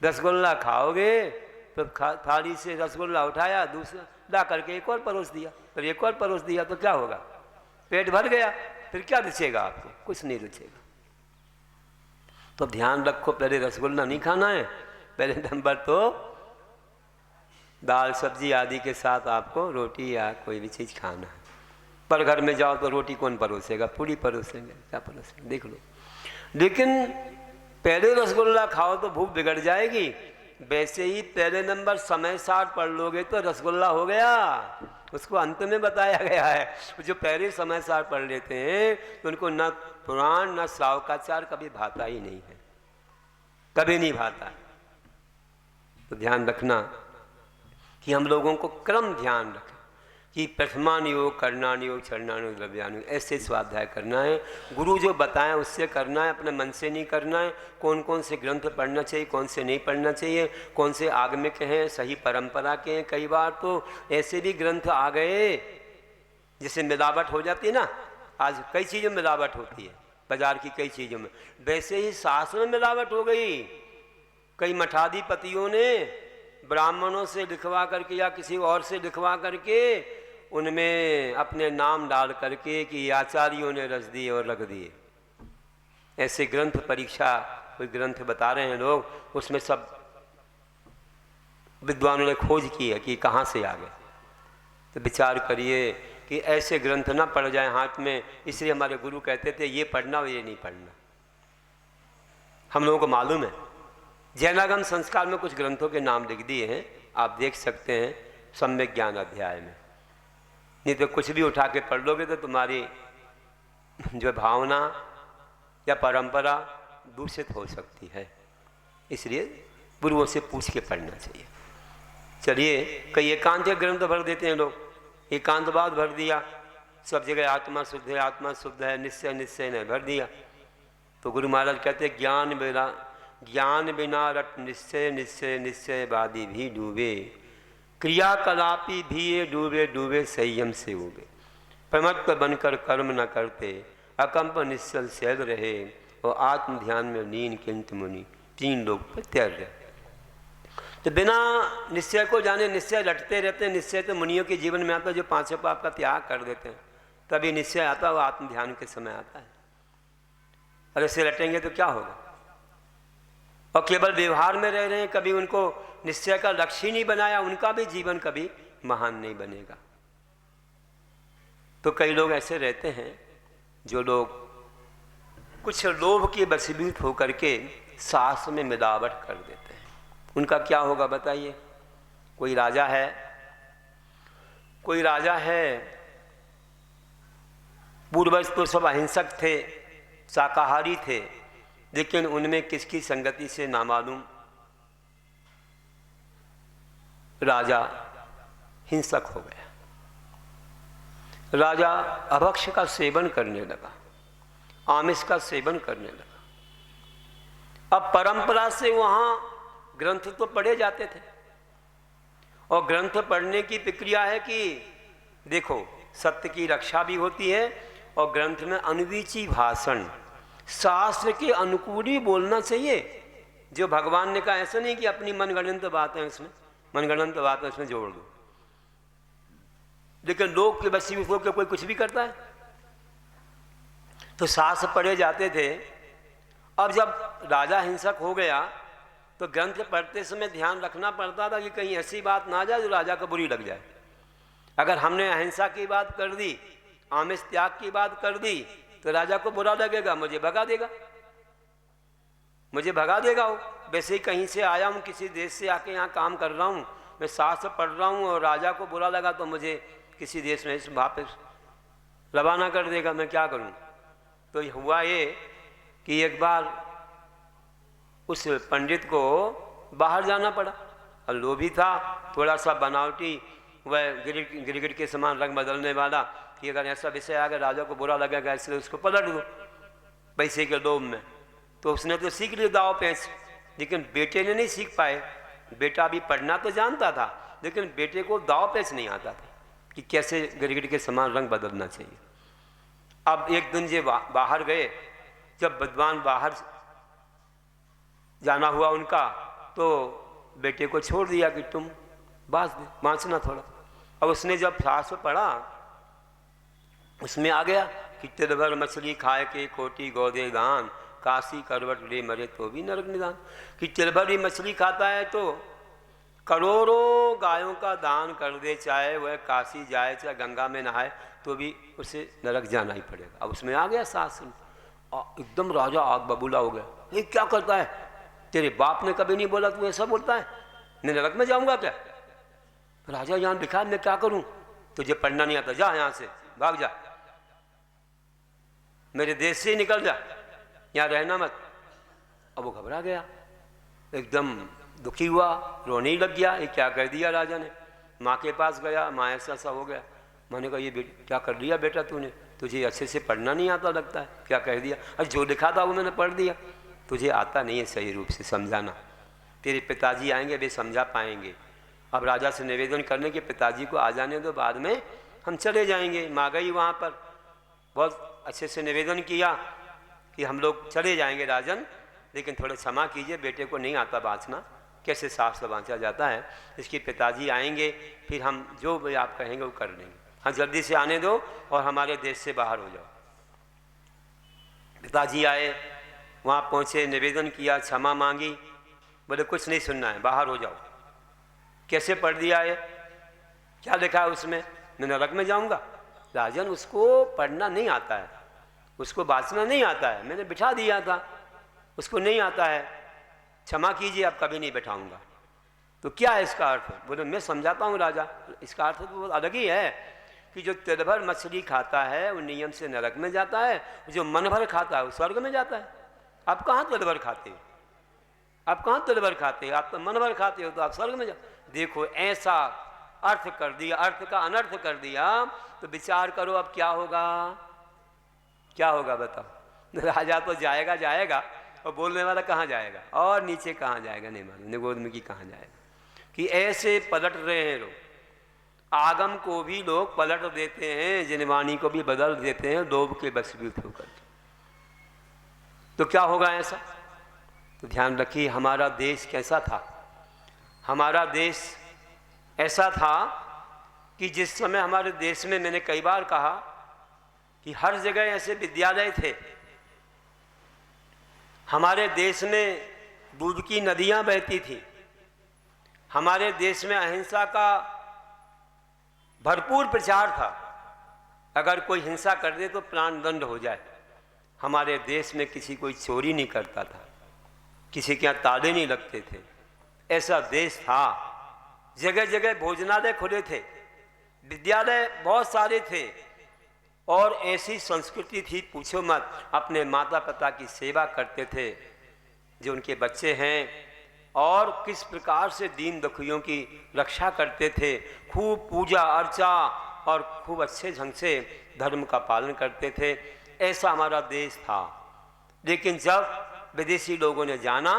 रसगुल्ला खाओगे तो थाली से रसगुल्ला उठाया, दूसरा ला करके एक और परोस दिया, फिर एक और परोस दिया, तो क्या होगा? पेट भर गया। फिर क्या रुचेगा आपको? कुछ नहीं रुचेगा। तो ध्यान रखो, पहले रसगुल्ला नहीं खाना है, पहले नंबर तो दाल सब्जी आदि के साथ आपको रोटी या कोई भी चीज़ खाना है। पर घर में जाओ तो रोटी कौन परोसेगा? पूरी परोसेंगे, क्या परोसेंगे, देख लो। लेकिन पहले रसगुल्ला खाओ तो भूख बिगड़ जाएगी। वैसे ही पहले नंबर समय सार पढ़ लोगे तो रसगुल्ला हो गया, उसको अंत में बताया गया है। जो पहले समय सार पढ़ लेते हैं तो उनको न पुराण न श्रावकाचार कभी भाता ही नहीं है, कभी नहीं भाता है। तो ध्यान रखना कि हम लोगों को क्रम ध्यान रखें कि प्रथमान योग, करणान योग, चरणान योग, द्रव्यान योग, ऐसे स्वाध्याय करना है। गुरु जो बताएं उससे करना है, अपने मन से नहीं करना है। कौन कौन से ग्रंथ पढ़ना चाहिए, कौन से नहीं पढ़ना चाहिए, कौन से आगमिक हैं, सही परंपरा के हैं। कई बार तो ऐसे भी ग्रंथ आ गए जिससे मिलावट हो जाती है ना। आज कई चीज़ों में मिलावट होती है, बाजार की कई चीज़ों में। वैसे ही शास्त्र में मिलावट हो गई। कई मठाधिपतियों ने ब्राह्मणों से लिखवा करके या किसी और से लिखवा करके उनमें अपने नाम डाल करके कि आचार्यों ने रच दिए और रख दिए। ऐसे ग्रंथ, परीक्षा कोई ग्रंथ बता रहे हैं लोग, उसमें सब विद्वानों ने खोज की है कि कहाँ से आ गए। तो विचार करिए कि ऐसे ग्रंथ ना पढ़ जाए हाथ में। इसलिए हमारे गुरु कहते थे ये पढ़ना और ये नहीं पढ़ना। हम लोगों को मालूम है, जैनागम संस्कार में कुछ ग्रंथों के नाम लिख दिए हैं, आप देख सकते हैं सम्यक ज्ञान अध्याय में। नहीं तो कुछ भी उठा के पढ़ लोगे तो तुम्हारी जो भावना या परंपरा दूषित हो सकती है। इसलिए गुरुओं से पूछ के पढ़ना चाहिए। चलिए, कई एकांत ग्रंथ भर देते हैं लोग, एकांतवाद भर दिया, सब जगह आत्मा शुद्ध है, आत्मा शुद्ध है, निश्चय निश्चय ने भर दिया। तो गुरु महाराज कहते ज्ञान बिना रट निश्चय, निश्चय निश्चयवादी भी डूबे, क्रियाकलापी भी ये डूबे डूबे संयम से उबे। प्रमत्त बनकर कर्म न करते, अकंप निश्चल शैल रहे, और आत्म ध्यान में लीन किंतु मुनि, तीन लोग पर तैर रहे। तो बिना निश्चय को जाने निश्चय रटते रहते हैं। निश्चय तो मुनियों के जीवन में आता है जो पांचों पाप का त्याग कर देते हैं, तभी निश्चय आता है, वो आत्म ध्यान के समय आता है। और ऐसे रटेंगे तो क्या होगा? और केवल व्यवहार में रह रहे हैं, कभी उनको निश्चय का लक्ष्य ही नहीं बनाया, उनका भी जीवन कभी महान नहीं बनेगा। तो कई लोग ऐसे रहते हैं जो लोग कुछ लोभ के वशीभूत होकर के सास में मिलावट कर देते हैं। उनका क्या होगा बताइए। कोई राजा है, पूर्वज तो सब अहिंसक थे, शाकाहारी थे, लेकिन उनमें किसकी संगति से नामालूम राजा हिंसक हो गया। राजा अभक्ष का सेवन करने लगा, आमिष का सेवन करने लगा। अब परंपरा से वहाँ ग्रंथ तो पढ़े जाते थे, और ग्रंथ पढ़ने की प्रक्रिया है कि देखो सत्य की रक्षा भी होती है, और ग्रंथ में अनुवीची भाषण, शास्त्र के अनुकूल ही बोलना चाहिए। जो भगवान ने कहा, ऐसा नहीं कि अपनी मनगढ़ंत बातें उसमें जोड़ दो। लेकिन लोग के बसी में के कोई कुछ भी करता है। तो शास्त्र पढ़े जाते थे। अब जब राजा हिंसक हो गया तो ग्रंथ पढ़ते समय ध्यान रखना पड़ता था कि कहीं ऐसी बात ना जाए जो राजा को बुरी लग जाए। अगर हमने अहिंसा की बात कर दी, आमिष त्याग की बात कर दी, तो राजा को बुरा लगेगा, मुझे भगा देगा वो। वैसे ही कहीं से आया हूँ, किसी देश से आके यहाँ काम कर रहा हूँ, मैं शास्त्र पढ़ रहा हूँ और राजा को बुरा लगा तो मुझे किसी देश में वापस रवाना कर देगा, मैं क्या करूँ। तो हुआ ये कि एक बार उस पंडित को बाहर जाना पड़ा, और लोभी था, थोड़ा सा बनावटी, वह गिरगिट के समान रंग बदलने वाला, कि अगर ऐसा विषय आ गया राजा को बुरा लगेगा, इसलिए उसको पलट दो पैसे के लोभ में। तो उसने तो सीख लिया दाव पेंच, लेकिन बेटे ने नहीं सीख पाए। बेटा भी पढ़ना तो जानता था, लेकिन बेटे को दाव पेंच नहीं आता था कि कैसे गिरगिट के समान रंग बदलना चाहिए। अब एक दिन ये बाहर गए, जब विद्वान बाहर जाना हुआ उनका, तो बेटे को छोड़ दिया कि तुम बाँचना थोड़ा। अब उसने जब शास्त्र पढ़ा, उसमें आ गया कि तिलभर मछली खाए के कोटि गौदे दान, काशी करवट ले मरे तो भी नरक निदान। कि तिलभर मछली खाता है तो करोड़ों गायों का दान कर दे, चाहे वह काशी जाए चाहे गंगा में नहाए, तो भी उसे नरक जाना ही पड़ेगा। अब उसमें आ गया शास्त्र, एकदम राजा आग बबूला हो गया। ये क्या करता है, तेरे बाप ने कभी नहीं बोला तू ऐसा बोलता है, मैं नरक में जाऊंगा क्या। राजा यहाँ लिखा है, मैं क्या करूं, तुझे पढ़ना नहीं आता, जा यहाँ से भाग जा, मेरे देश से ही निकल जा, यहाँ रहना मत। अब वो घबरा गया, एकदम दुखी हुआ, रोने ही लग गया। ये क्या कर दिया राजा ने। माँ के पास गया, माँ ऐसा हो गया। मैंने कहा ये क्या कर दिया बेटा तूने, तुझे अच्छे से पढ़ना नहीं आता लगता है, क्या कह दिया। अरे जो लिखा था वो मैंने पढ़ दिया, तुझे आता नहीं है सही रूप से समझाना। तेरे पिताजी आएंगे, वे समझा पाएंगे। अब राजा से निवेदन करने के पिताजी को आ जाने दो, बाद में हम चले जाएंगे। माँ गई वहाँ पर, बहुत अच्छे से निवेदन किया कि हम लोग चले जाएंगे राजन, लेकिन थोड़ा क्षमा कीजिए, बेटे को नहीं आता बाँचना, कैसे साफ से बाँचा जाता है। इसके पिताजी आएंगे, फिर हम जो भी आप कहेंगे वो कर लेंगे। हाँ जल्दी से आने दो और हमारे देश से बाहर हो जाओ। पिताजी आए, वहाँ पहुँचे, निवेदन किया, क्षमा मांगी, बोले कुछ नहीं सुनना है, बाहर हो जाओ। कैसे पढ़ दिया है, क्या लिखा है उसमें, मैं नरक में जाऊँगा। राजन उसको पढ़ना नहीं आता है, उसको बाँचना नहीं आता है, मैंने बिठा दिया था, उसको नहीं आता है, क्षमा कीजिए, अब कभी नहीं बैठाऊंगा। तो क्या है इसका अर्थ। बोले मैं समझाता हूँ राजा, इसका अर्थ तो बहुत अलग ही है कि जो तिलभर मछली खाता है वो नियम से नरक में जाता है, जो मन भर खाता है वो स्वर्ग में जाता है। आप कहाँ तिलभर खाते हो, आप कहाँ तिलभर खाते हो, आप तो मन भर खाते हो, तो आप स्वर्ग में जा। देखो ऐसा अर्थ कर दिया, अर्थ का अनर्थ कर दिया, तो विचार करो अब क्या होगा, क्या होगा बताओ। राजा तो जाएगा जाएगा, और बोलने वाला कहाँ जाएगा, और नीचे कहाँ जाएगा नहीं मालूम, निगोद में की कहाँ जाएगा। कि ऐसे पलट रहे हैं लोग, आगम को भी लोग पलट देते हैं, जिनवाणी को भी बदल देते हैं लोभ के वशीभूत होकर। तो क्या होगा ऐसा। तो ध्यान रखिए, हमारा देश कैसा था। हमारा देश ऐसा था कि जिस समय हमारे देश में, मैंने कई बार कहा कि हर जगह ऐसे विद्यालय थे। हमारे देश में दूध की नदियां बहती थी। हमारे देश में अहिंसा का भरपूर प्रचार था। अगर कोई हिंसा कर दे तो प्राण दंड हो जाए। हमारे देश में किसी कोई चोरी नहीं करता था, किसी के यहाँ ताले नहीं लगते थे। ऐसा देश था। जगह जगह भोजनालय खुले थे, विद्यालय बहुत सारे थे, और ऐसी संस्कृति थी पूछो मत। अपने माता पिता की सेवा करते थे जो उनके बच्चे हैं, और किस प्रकार से दीन दुखियों की रक्षा करते थे। खूब पूजा अर्चा और खूब अच्छे ढंग से धर्म का पालन करते थे। ऐसा हमारा देश था। लेकिन जब विदेशी लोगों ने जाना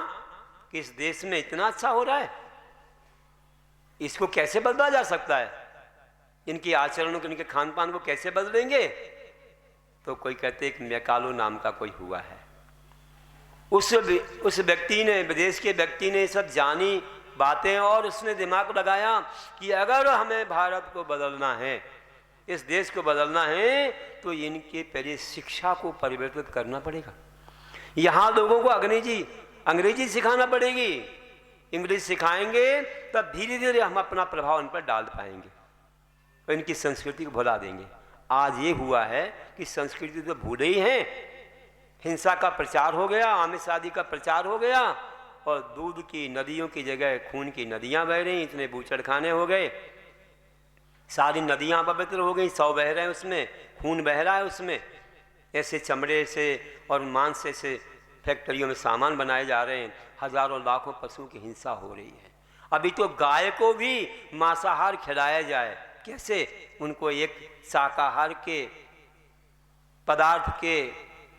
कि इस देश में इतना अच्छा हो रहा है, इसको कैसे बदला जा सकता है, इनकी आचरणों को, इनके खान पान को कैसे बदलेंगे, तो कोई कहते एक मैकालो नाम का कोई हुआ है। उस व्यक्ति ने, विदेश के व्यक्ति ने सब जानी बातें, और उसने दिमाग लगाया कि अगर हमें भारत को बदलना है, इस देश को बदलना है, तो इनके पहले शिक्षा को परिवर्तित करना पड़ेगा। यहाँ लोगों को अंग्रेजी सिखाना पड़ेगी। इंग्लिश सिखाएंगे तब धीरे धीरे हम अपना प्रभाव उन पर डाल पाएंगे और इनकी संस्कृति को भुला देंगे। आज ये हुआ है कि संस्कृति तो भूले ही हैं। हिंसा का प्रचार हो गया, आमिष आदि का प्रचार हो गया, और दूध की नदियों की जगह खून की नदियां बह रही। इतने बूचड़खाने हो गए, सारी नदियां पवित्र हो गई, 100 बह रहे हैं, उसमें खून बह रहा है। उसमें ऐसे चमड़े से और मांस से फैक्ट्रियों में सामान बनाए जा रहे हैं। हजारों लाखों पशुओं की हिंसा हो रही है। अभी तो गाय को भी मांसाहार खिलाया जाए, कैसे? उनको एक शाकाहार के पदार्थ के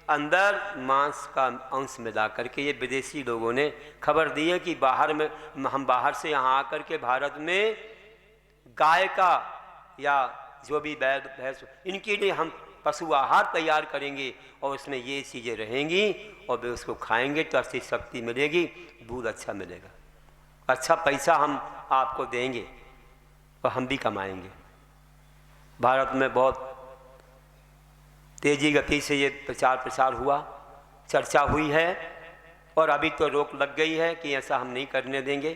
अंदर मांस का अंश मिला करके ये विदेशी लोगों ने खबर दी है कि हम बाहर से यहाँ आकर के भारत में गाय का या जो भी बैल भैंस, इनके लिए हम पशु आहार तैयार करेंगे और उसमें ये चीज़ें रहेंगी और वे उसको खाएंगे तो अच्छी शक्ति मिलेगी, दूध अच्छा मिलेगा, अच्छा पैसा हम आपको देंगे और हम भी कमाएंगे। भारत में बहुत तेजी गति से ये प्रचार प्रसार हुआ, चर्चा हुई है, और अभी तो रोक लग गई है कि ऐसा हम नहीं करने देंगे,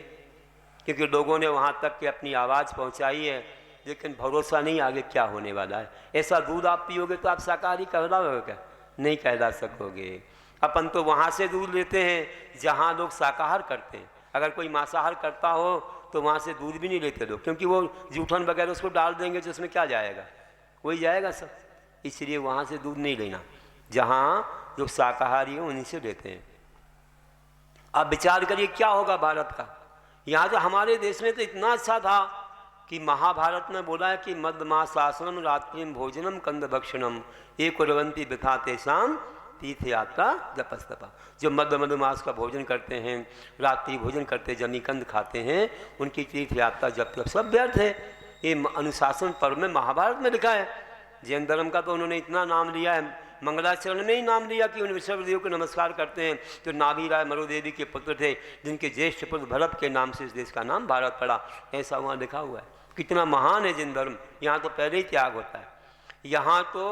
क्योंकि लोगों ने वहाँ तक के अपनी आवाज़ पहुँचाई है, लेकिन भरोसा नहीं आगे क्या होने वाला है। ऐसा दूध आप पियोगे तो आप शाकाहारी कहलाओगे क्या? नहीं कहला सकोगे। अपन तो वहाँ से दूध लेते हैं जहाँ लोग शाकाहार करते हैं। अगर कोई मांसाहार करता हो तो वहाँ से दूध भी नहीं लेते लोग, क्योंकि वो जूठन वगैरह उसको डाल देंगे तो उसमें क्या जाएगा, वही जाएगा सब। इसलिए वहाँ से दूध नहीं लेना, जहाँ जो शाकाहारी हो उन्हीं से लेते हैं। आप विचार करिए क्या होगा भारत का। यहाँ तो हमारे देश में तो इतना अच्छा था कि महाभारत में बोला है कि मदमासासनम रात्रिम भोजनम कंद भक्षणम एक कुर्वन्ति वृथा तेषाम तीर्थ यात्रा जपस्तपा। जो मधुमास का भोजन करते हैं, रात्रि भोजन करते, जमी कंद खाते हैं, उनकी तीर्थ यात्रा जप तप सब व्यर्थ है। ये अनुशासन पर्व में महाभारत में लिखा है। जैन धर्म का तो उन्होंने इतना नाम लिया है, मंगलाचरण में ही नाम लिया कि उन विश्वदेव को नमस्कार करते हैं, जो नाभी राय मरुदेवी के पुत्र थे, जिनके ज्येष्ठ पुत्र भरत के नाम से इस देश का नाम भारत पड़ा, ऐसा वहाँ लिखा हुआ है। कितना महान है जैन धर्म। यहाँ तो पहले ही त्याग होता है। यहाँ तो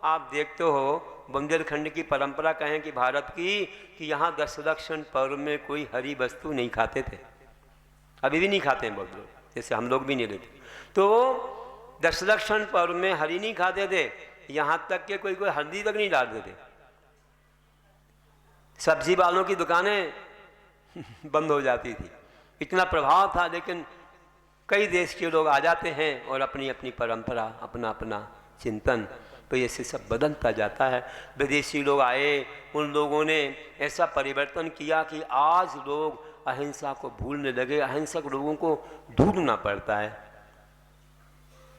आप देखते हो बुंदेलखंड की परंपरा कहें कि भारत की, कि यहाँ दशलक्षण पर्व में कोई हरी वस्तु नहीं खाते थे, अभी भी नहीं खाते हैं बहुत लोग, जैसे हम लोग भी नहीं लेते। तो दशलक्षण पर्व में हरी नहीं खाते थे, यहाँ तक के कोई हल्दी तक नहीं डालते थे। सब्जी वालों की दुकानें बंद हो जाती थी, इतना प्रभाव था। लेकिन कई देश के लोग आ जाते हैं और अपनी अपनी परंपरा, अपना अपना चिंतन, तो ऐसे सब बदलता जाता है। विदेशी लोग आए, उन लोगों ने ऐसा परिवर्तन किया कि आज लोग अहिंसा को भूलने लगे। अहिंसक लोगों को ढूंढना पड़ता है।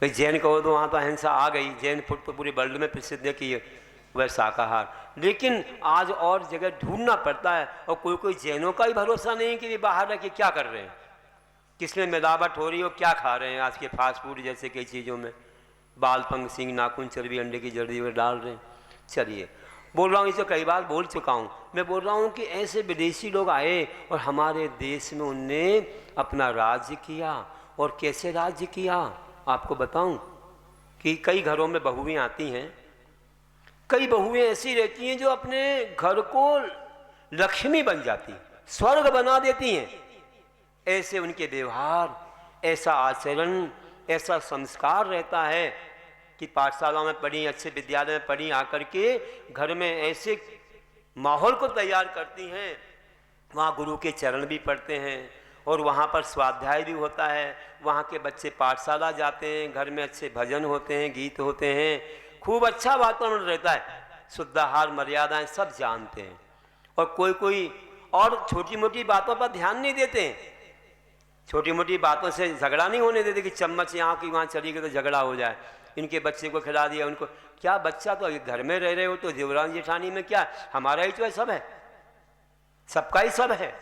भाई जैन कहो तो वहाँ तो अहिंसा आ गई, जैन फूड तो पूरे वर्ल्ड में प्रसिद्ध है कि वह शाकाहार, लेकिन आज और जगह ढूंढना पड़ता है। और कोई कोई जैनों का ही भरोसा नहीं कि वे बाहर रह के क्या कर रहे हैं, किसमें मिलावट हो रही है और क्या खा रहे हैं। आज के फास्ट फूड जैसे कई चीज़ों में बाल, पंख, सींग, नाखून, चर्बी, अंडे की जर्दी वगैरह डाल रहे हैं। चलिए, बोल रहा हूँ, इसे कई बार बोल चुका हूँ। मैं बोल रहा हूँ कि ऐसे विदेशी लोग आए और हमारे देश में उनने अपना राज्य किया। और कैसे राज्य किया आपको बताऊँ कि कई घरों में बहुएँ आती हैं, कई बहुएँ ऐसी रहती हैं जो अपने घर को लक्ष्मी बन जाती हैं। स्वर्ग बना देती हैं। ऐसे उनके व्यवहार, ऐसा आचरण, ऐसा संस्कार रहता है कि पाठशाला में पढ़ी, अच्छे विद्यालय में पढ़ी, आकर के घर में ऐसे माहौल को तैयार करती हैं। वहाँ गुरु के चरण भी पढ़ते हैं और वहाँ पर स्वाध्याय भी होता है। वहाँ के बच्चे पाठशाला जाते हैं, घर में अच्छे भजन होते हैं, गीत होते हैं, खूब अच्छा वातावरण रहता है। शुद्ध आहार, मर्यादाएं सब जानते हैं। और कोई और छोटी मोटी बातों पर ध्यान नहीं देते हैं। छोटी मोटी बातों से झगड़ा नहीं होने देते कि चम्मच यहाँ की वहाँ चली गई तो झगड़ा हो जाए। इनके बच्चे को खिला दिया, उनको क्या, बच्चा तो घर में रह रहे हो तो देवरानी जेठानी में क्या, हमारा ही तो है, सब है, सबका ही सब है।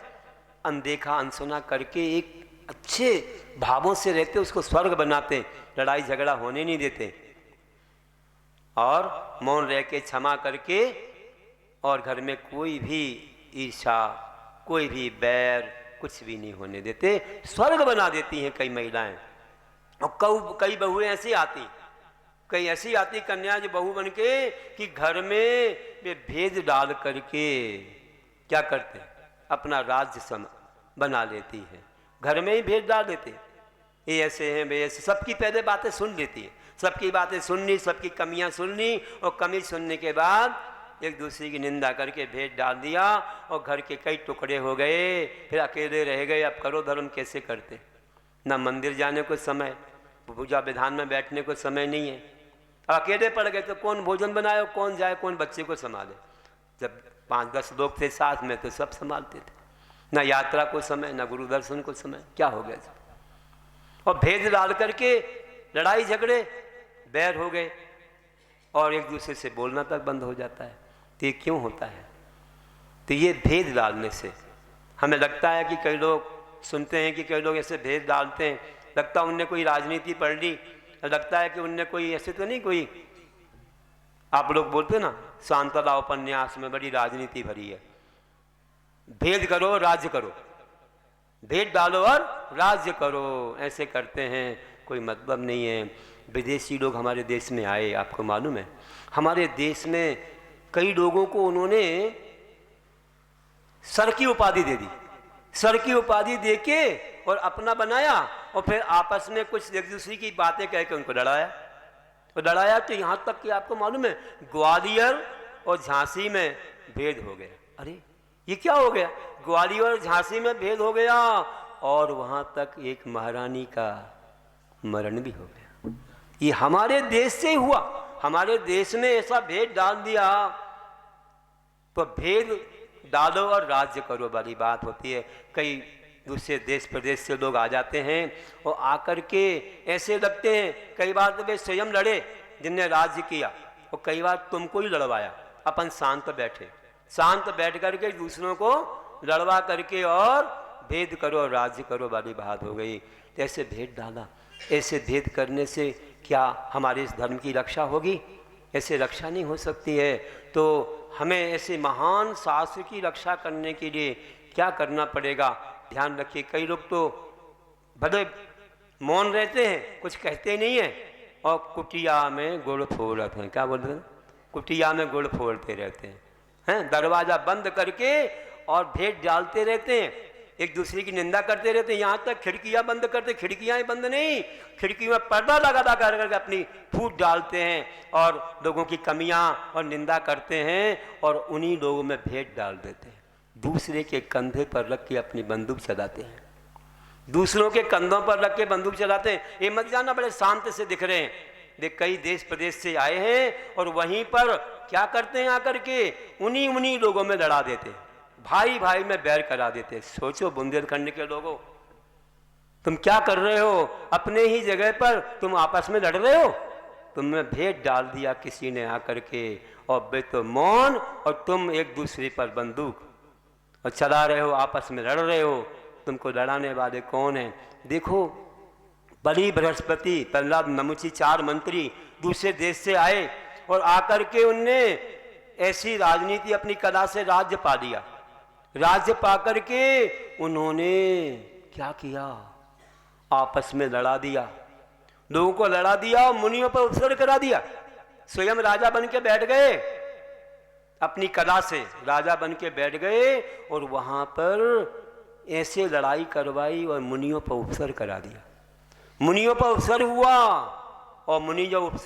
अनदेखा अनसुना करके एक अच्छे भावों से रहते, उसको स्वर्ग बनाते, लड़ाई झगड़ा होने नहीं देते और मौन रह के क्षमा करके, और घर में कोई भी ईर्ष्या, कोई भी बैर, कुछ भी नहीं होने देते, स्वर्ग बना देती हैं कई महिलाएं। और कई बहुएं ऐसी आती, कई ऐसी आती कन्या जो बहू बन के कि घर में वे भेद डाल करके क्या करते हैं, अपना राज्य बना लेती हैं, घर में ही भेद डाल देते। ये ऐसे हैं, वे ऐसे, सबकी पहले बातें सुन लेती है, सबकी बातें सुननी, सबकी कमियां सुननी, और कमी सुनने के बाद एक दूसरे की निंदा करके भेद डाल दिया और घर के कई टुकड़े हो गए, फिर अकेले रह गए। अब करो धर्म कैसे करते, ना मंदिर जाने को समय, पूजा विधान में बैठने को समय नहीं है, अकेले पड़ गए तो कौन भोजन बनाए, कौन जाए, कौन बच्चे को संभाले। जब 5-10 लोग थे साथ में तो सब संभालते थे, ना यात्रा को समय, ना गुरु दर्शन को समय, क्या हो गया सब। और भेद डाल करके लड़ाई झगड़े, बैर हो गए और एक दूसरे से बोलना तक बंद हो जाता है। तो ये क्यों होता है? तो ये भेद डालने से हमें लगता है कि कई लोग सुनते हैं कि कई लोग ऐसे भेद डालते हैं, लगता है उनने कोई राजनीति पढ़ ली, लगता है कि उनने कोई ऐसे तो नहीं, कोई आप लोग बोलते ना शांतला उपन्यास में बड़ी राजनीति भरी है, भेद करो राज्य करो, भेद डालो और राज्य करो, ऐसे करते हैं, कोई मतलब नहीं है। विदेशी लोग हमारे देश में आए, आपको मालूम है, हमारे देश में कई लोगों को उन्होंने सर की उपाधि दे दी, सर की उपाधि देके और अपना बनाया, और फिर आपस में कुछ एक दूसरे की बातें कह के उनको लड़ाया। तो लड़ाया तो यहाँ तक कि आपको मालूम है ग्वालियर और झांसी में भेद हो गया। अरे ये क्या हो गया, ग्वालियर और झांसी में भेद हो गया और वहाँ तक एक महारानी का मरण भी हो गया। ये हमारे देश से ही हुआ, हमारे देश में ऐसा भेद डाल दिया। तो भेद डालो और राज्य करो वाली बात होती है। कई दूसरे देश प्रदेश से लोग आ जाते हैं और आकर के ऐसे लगते हैं, कई बार तो वे स्वयं लड़े जिनने राज्य किया, और कई बार तुमको ही लड़वाया, अपन शांत बैठे, शांत बैठ करके दूसरों को लड़वा करके और भेद करो और राज्य करो वाली बात हो गई। तो ऐसे भेद डाला, ऐसे भेद करने से क्या हमारे इस धर्म की रक्षा होगी? ऐसे रक्षा नहीं हो सकती है। तो हमें ऐसे महान शास्त्र की रक्षा करने के लिए क्या करना पड़ेगा, ध्यान रखिए। कई लोग तो भले मौन रहते हैं, कुछ कहते नहीं हैं, और कुटिया में गुड़ फोड़ते हैं, क्या बोलते हैं, कुटिया में गुड़ फोड़ते रहते हैं, दरवाज़ा बंद करके और भेद डालते रहते हैं, एक दूसरे की निंदा करते रहते हैं। यहाँ तक खिड़कियाँ बंद करते, खिड़कियाँ ही बंद नहीं, खिड़कियों में पर्दा लगा करके अपनी फूट डालते हैं और लोगों की कमियाँ और निंदा करते हैं, और उन्हीं लोगों में भेद डाल देते हैं। दूसरे के कंधे पर रख के अपनी बंदूक चलाते हैं, दूसरों के कंधों पर रख के बंदूक चलाते हैं। ये मत जाना बड़े शांत से दिख रहे हैं, देख कई देश प्रदेश से आए हैं और वहीं पर क्या करते हैं, आकर के उन्हीं लोगों में लड़ा देते हैं, भाई भाई में बैर करा देते हैं। सोचो बुंदेलखंड के लोगों, तुम क्या कर रहे हो, अपने ही जगह पर तुम आपस में लड़ रहे हो, तुमने भेद डाल दिया किसी ने आकर के, और वे तो मौन और तुम एक दूसरे पर बंदूक और चला रहे हो, आपस में लड़ रहे हो। तुमको लड़ाने वाले कौन हैं? देखो बलि बृहस्पति प्रहलाद नमुची 4 मंत्री दूसरे देश से आए और आकर के उनने ऐसी राजनीति अपनी कला से राज्य पा लिया। राज्य पाकर के उन्होंने क्या किया, आपस में लड़ा दिया, लोगों को लड़ा दिया और मुनियों पर उत्सर्ग करा दिया, स्वयं राजा बन के बैठ गए। अपनी कला से राजा बन के बैठ गए और वहाँ पर ऐसे लड़ाई करवाई और मुनियों पर उपसर करा दिया। मुनियों पर उपसर हुआ और मुनि जब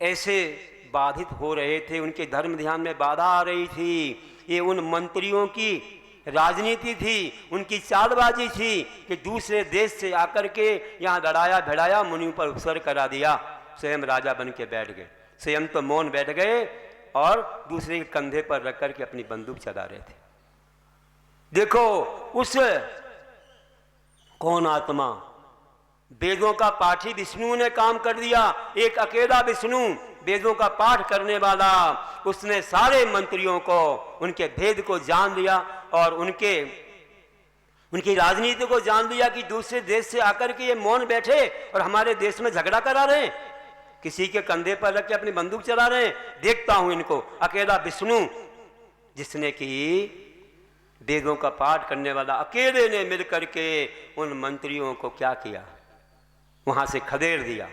ऐसे बाधित हो रहे थे, उनके धर्म ध्यान में बाधा आ रही थी। ये उन मंत्रियों की राजनीति थी, उनकी चालबाजी थी कि दूसरे देश से आकर के यहाँ लड़ाया भिड़ाया, मुनियों पर उपसर करा दिया। स्वयं राजा बन के बैठ गए, स्वयं तो मौन बैठ गए और दूसरे के कंधे पर रख कर के अपनी बंदूक चला रहे थे। देखो उस कौन आत्मा, वेदों का पाठी विष्णु ने काम कर दिया। एक अकेला विष्णु वेदों का पाठ करने वाला, उसने सारे मंत्रियों को, उनके भेद को जान लिया और उनकी राजनीति को जान लिया कि दूसरे देश से आकर के ये मौन बैठे और हमारे देश में झगड़ा करा रहे हैं, किसी के कंधे पर रख के अपनी बंदूक चला रहे हैं। देखता हूं इनको। अकेला विष्णु जिसने कि वेदों का पाठ करने वाला अकेले ने मिलकर के उन मंत्रियों को क्या किया, वहां से खदेड़ दिया,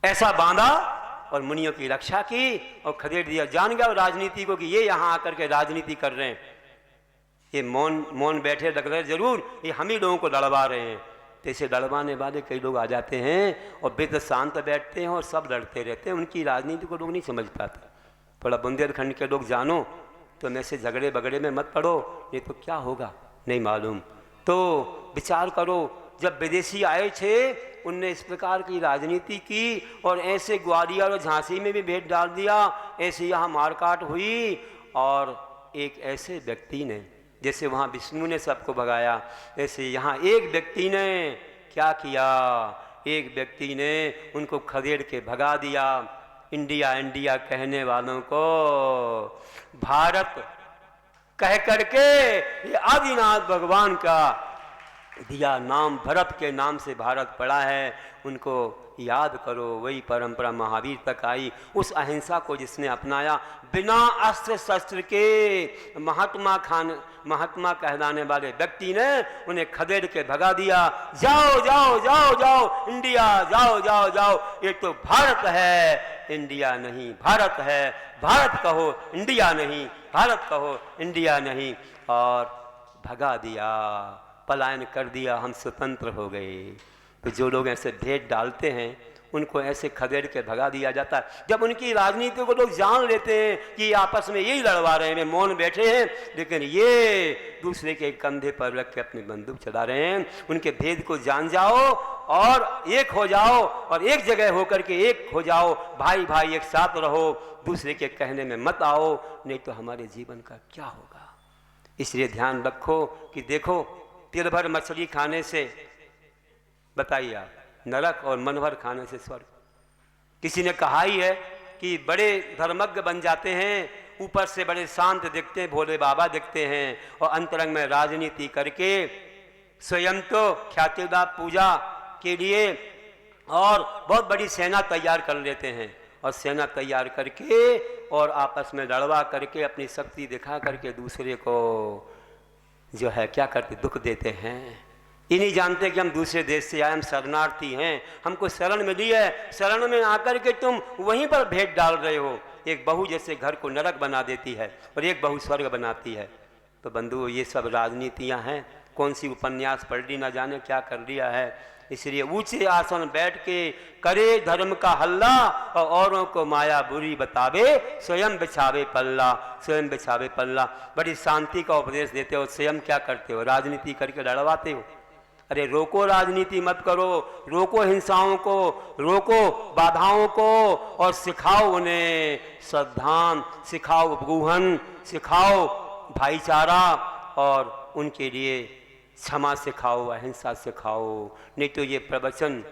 ऐसा बांधा और मुनियों की रक्षा की और खदेड़ दिया। जान गया राजनीति को कि ये यहां आकर के राजनीति कर रहे हैं, ये मौन बैठे लग रहे जरूर, ये हम ही लोगों को लड़वा रहे हैं। तो ऐसे लड़वाने वाले कई लोग आ जाते हैं और बेहद शांत बैठते हैं और सब लड़ते रहते हैं। उनकी राजनीति को लोग नहीं समझ पाते। थोड़ा बुंदेलखंड के लोग जानो तो मैं से झगड़े बगड़े में मत पड़ो, ये तो क्या होगा नहीं मालूम। तो विचार करो, जब विदेशी आए थे उनने इस प्रकार की राजनीति की और ऐसे ग्वालियर और झांसी में भी भेद डाल दिया, ऐसे यहाँ मारकाट हुई। और एक ऐसे व्यक्ति ने, जैसे वहाँ विष्णु ने सबको भगाया, ऐसे यहाँ एक व्यक्ति ने क्या किया, एक व्यक्ति ने उनको खदेड़ के भगा दिया। इंडिया इंडिया कहने वालों को भारत कह करके ये आदिनाथ भगवान का दिया नाम, भरत के नाम से भारत पड़ा है, उनको याद करो। वही परंपरा महावीर तक आई, उस अहिंसा को जिसने अपनाया, बिना अस्त्र शस्त्र के महात्मा कहलाने वाले व्यक्ति ने उन्हें खदेड़ के भगा दिया। जाओ जाओ जाओ जाओ इंडिया, जाओ जाओ जाओ, ये तो भारत है, इंडिया नहीं भारत है, भारत कहो इंडिया नहीं, भारत कहो इंडिया नहीं, और भगा दिया, पलायन कर दिया, हम स्वतंत्र हो गए। तो जो लोग ऐसे भेद डालते हैं उनको ऐसे खदेड़ के भगा दिया जाता है। जब उनकी राजनीति को लोग जान लेते हैं कि आपस में यही लड़वा रहे हैं, मौन बैठे हैं, लेकिन ये दूसरे के कंधे पर रख के अपनी बंदूक चला रहे हैं। उनके भेद को जान जाओ और एक हो जाओ और एक जगह होकर के एक हो जाओ, भाई भाई एक साथ रहो, दूसरे के कहने में मत आओ, नहीं तो हमारे जीवन का क्या होगा। इसलिए ध्यान रखो कि देखो, तिल भर मछली खाने से, बताइए आप, नरक और मन भर खाने से स्वर्ग। किसी ने कहा ही है कि बड़े धर्मज्ञ बन जाते हैं, ऊपर से बड़े शांत दिखते हैं, भोले बाबा दिखते हैं, और अंतरंग में राजनीति करके स्वयं तो ख्यातिदा पूजा के लिए और बहुत बड़ी सेना तैयार कर लेते हैं, और सेना तैयार करके और आपस में लड़वा करके अपनी शक्ति दिखा करके दूसरे को जो है क्या करते, दुख देते हैं। ये नहीं जानते कि हम दूसरे देश से आए, हम शरणार्थी हैं, हमको शरण मिली है, शरण में आकर के तुम वहीं पर भेद डाल रहे हो। एक बहू जैसे घर को नरक बना देती है और एक बहू स्वर्ग बनाती है। तो बंधु, ये सब राजनीतियाँ हैं, कौन सी उपन्यास पढ़ ली, ना जाने क्या कर लिया है। इसलिए ऊंचे आसन बैठ के करे धर्म का हल्ला और औरों को माया बुरी बतावे, स्वयं बिछावे पल्ला, स्वयं बिछावे पल्ला। बड़ी शांति का उपदेश देते हो, स्वयं क्या करते हो, राजनीति करके लड़वाते हो। अरे रोको, राजनीति मत करो, रोको हिंसाओं को, रोको बाधाओं को, और सिखाओ उन्हें श्रद्धान, सिखाओ गुहन, सिखाओ भाईचारा, और उनके लिए क्षमा सिखाओ, अहिंसा सिखाओ। नहीं तो ये प्रवचन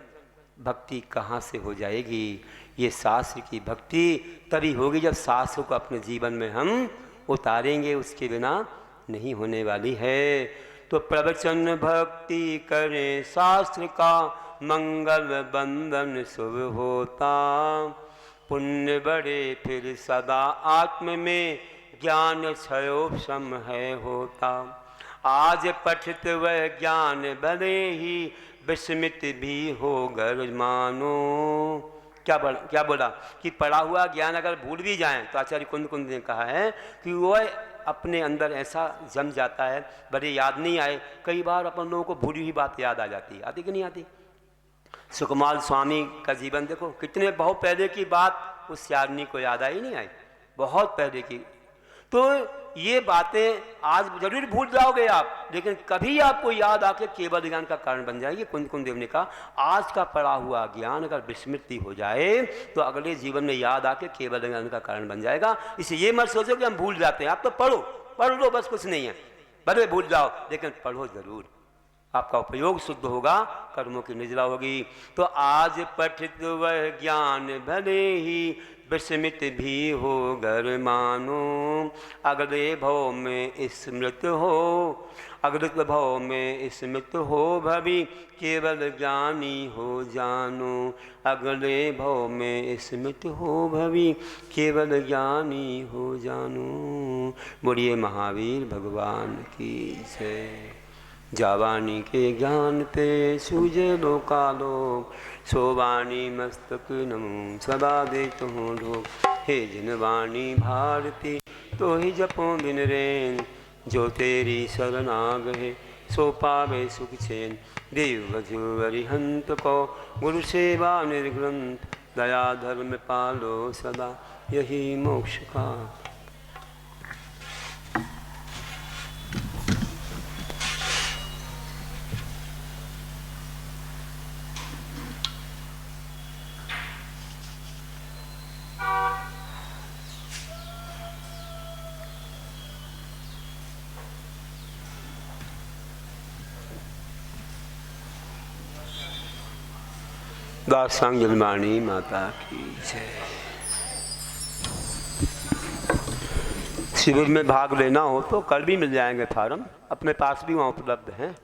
भक्ति कहाँ से हो जाएगी। ये शास्त्र की भक्ति तभी होगी जब शास्त्र को अपने जीवन में हम उतारेंगे, उसके बिना नहीं होने वाली है। तो प्रवचन भक्ति करें शास्त्र का, मंगल बंधन शुभ होता। पुण्य बढ़े फिर सदा आत्म में, ज्ञान क्षयोपशम है होता। आज पठित वह ज्ञान भले ही विस्मित भी हो गर मानो। क्या बोला कि पढ़ा हुआ ज्ञान अगर भूल भी जाएं तो आचार्य कुंद कुंद ने कहा है कि वह अपने अंदर ऐसा जम जाता है, बड़े याद नहीं आए। कई बार अपन लोगों को भूली हुई बात याद आ जाती है, आती कि नहीं आती? सुकुमार स्वामी का जीवन देखो, कितने बहुत पहले की बात उस यादनी को याद आई नहीं आई, बहुत पहले की। तो ये बातें आज जरूर भूल जाओगे आप, लेकिन कभी आपको याद आके केवल ज्ञान का कारण बन जाएगी। कुंद कुंद देव ने कहा आज का पढ़ा हुआ ज्ञान अगर विस्मृति हो जाए तो अगले जीवन में याद आके केवल ज्ञान का कारण बन जाएगा। इसलिए ये मत सोचो कि हम भूल जाते हैं। आप तो पढ़ लो, बस कुछ नहीं है, भले भूल जाओ लेकिन पढ़ो जरूर, आपका उपयोग शुद्ध होगा, कर्मों की निर्जला होगी। तो आज पठित वह ज्ञान भले ही विस्मृत भी हो गर मानो, अगले भव में स्मृत हो, अगले भव में स्मृत हो भवि केवल ज्ञानी हो जानो, अगले भव में स्मृत हो भवि केवल ज्ञानी हो जानो। बोलिए महावीर भगवान की जय। जावानी के ज्ञान पे सूझे लोकालोक, सोवानी मस्तक नमो सदा देत हूँ लोक। हे जिनवाणी भारती तो ही जपो बिन रैन, जो तेरी शरण आ गए सो पावे सुख चैन। देव बधु अरिहंत को गुरु सेवा निर्ग्रंथ, दया धर्म पालो सदा यही मोक्ष का। दासांग जलमानी माता की जय। शिविर में भाग लेना हो तो कल भी मिल जाएंगे फार्म, अपने पास भी वहाँ उपलब्ध हैं।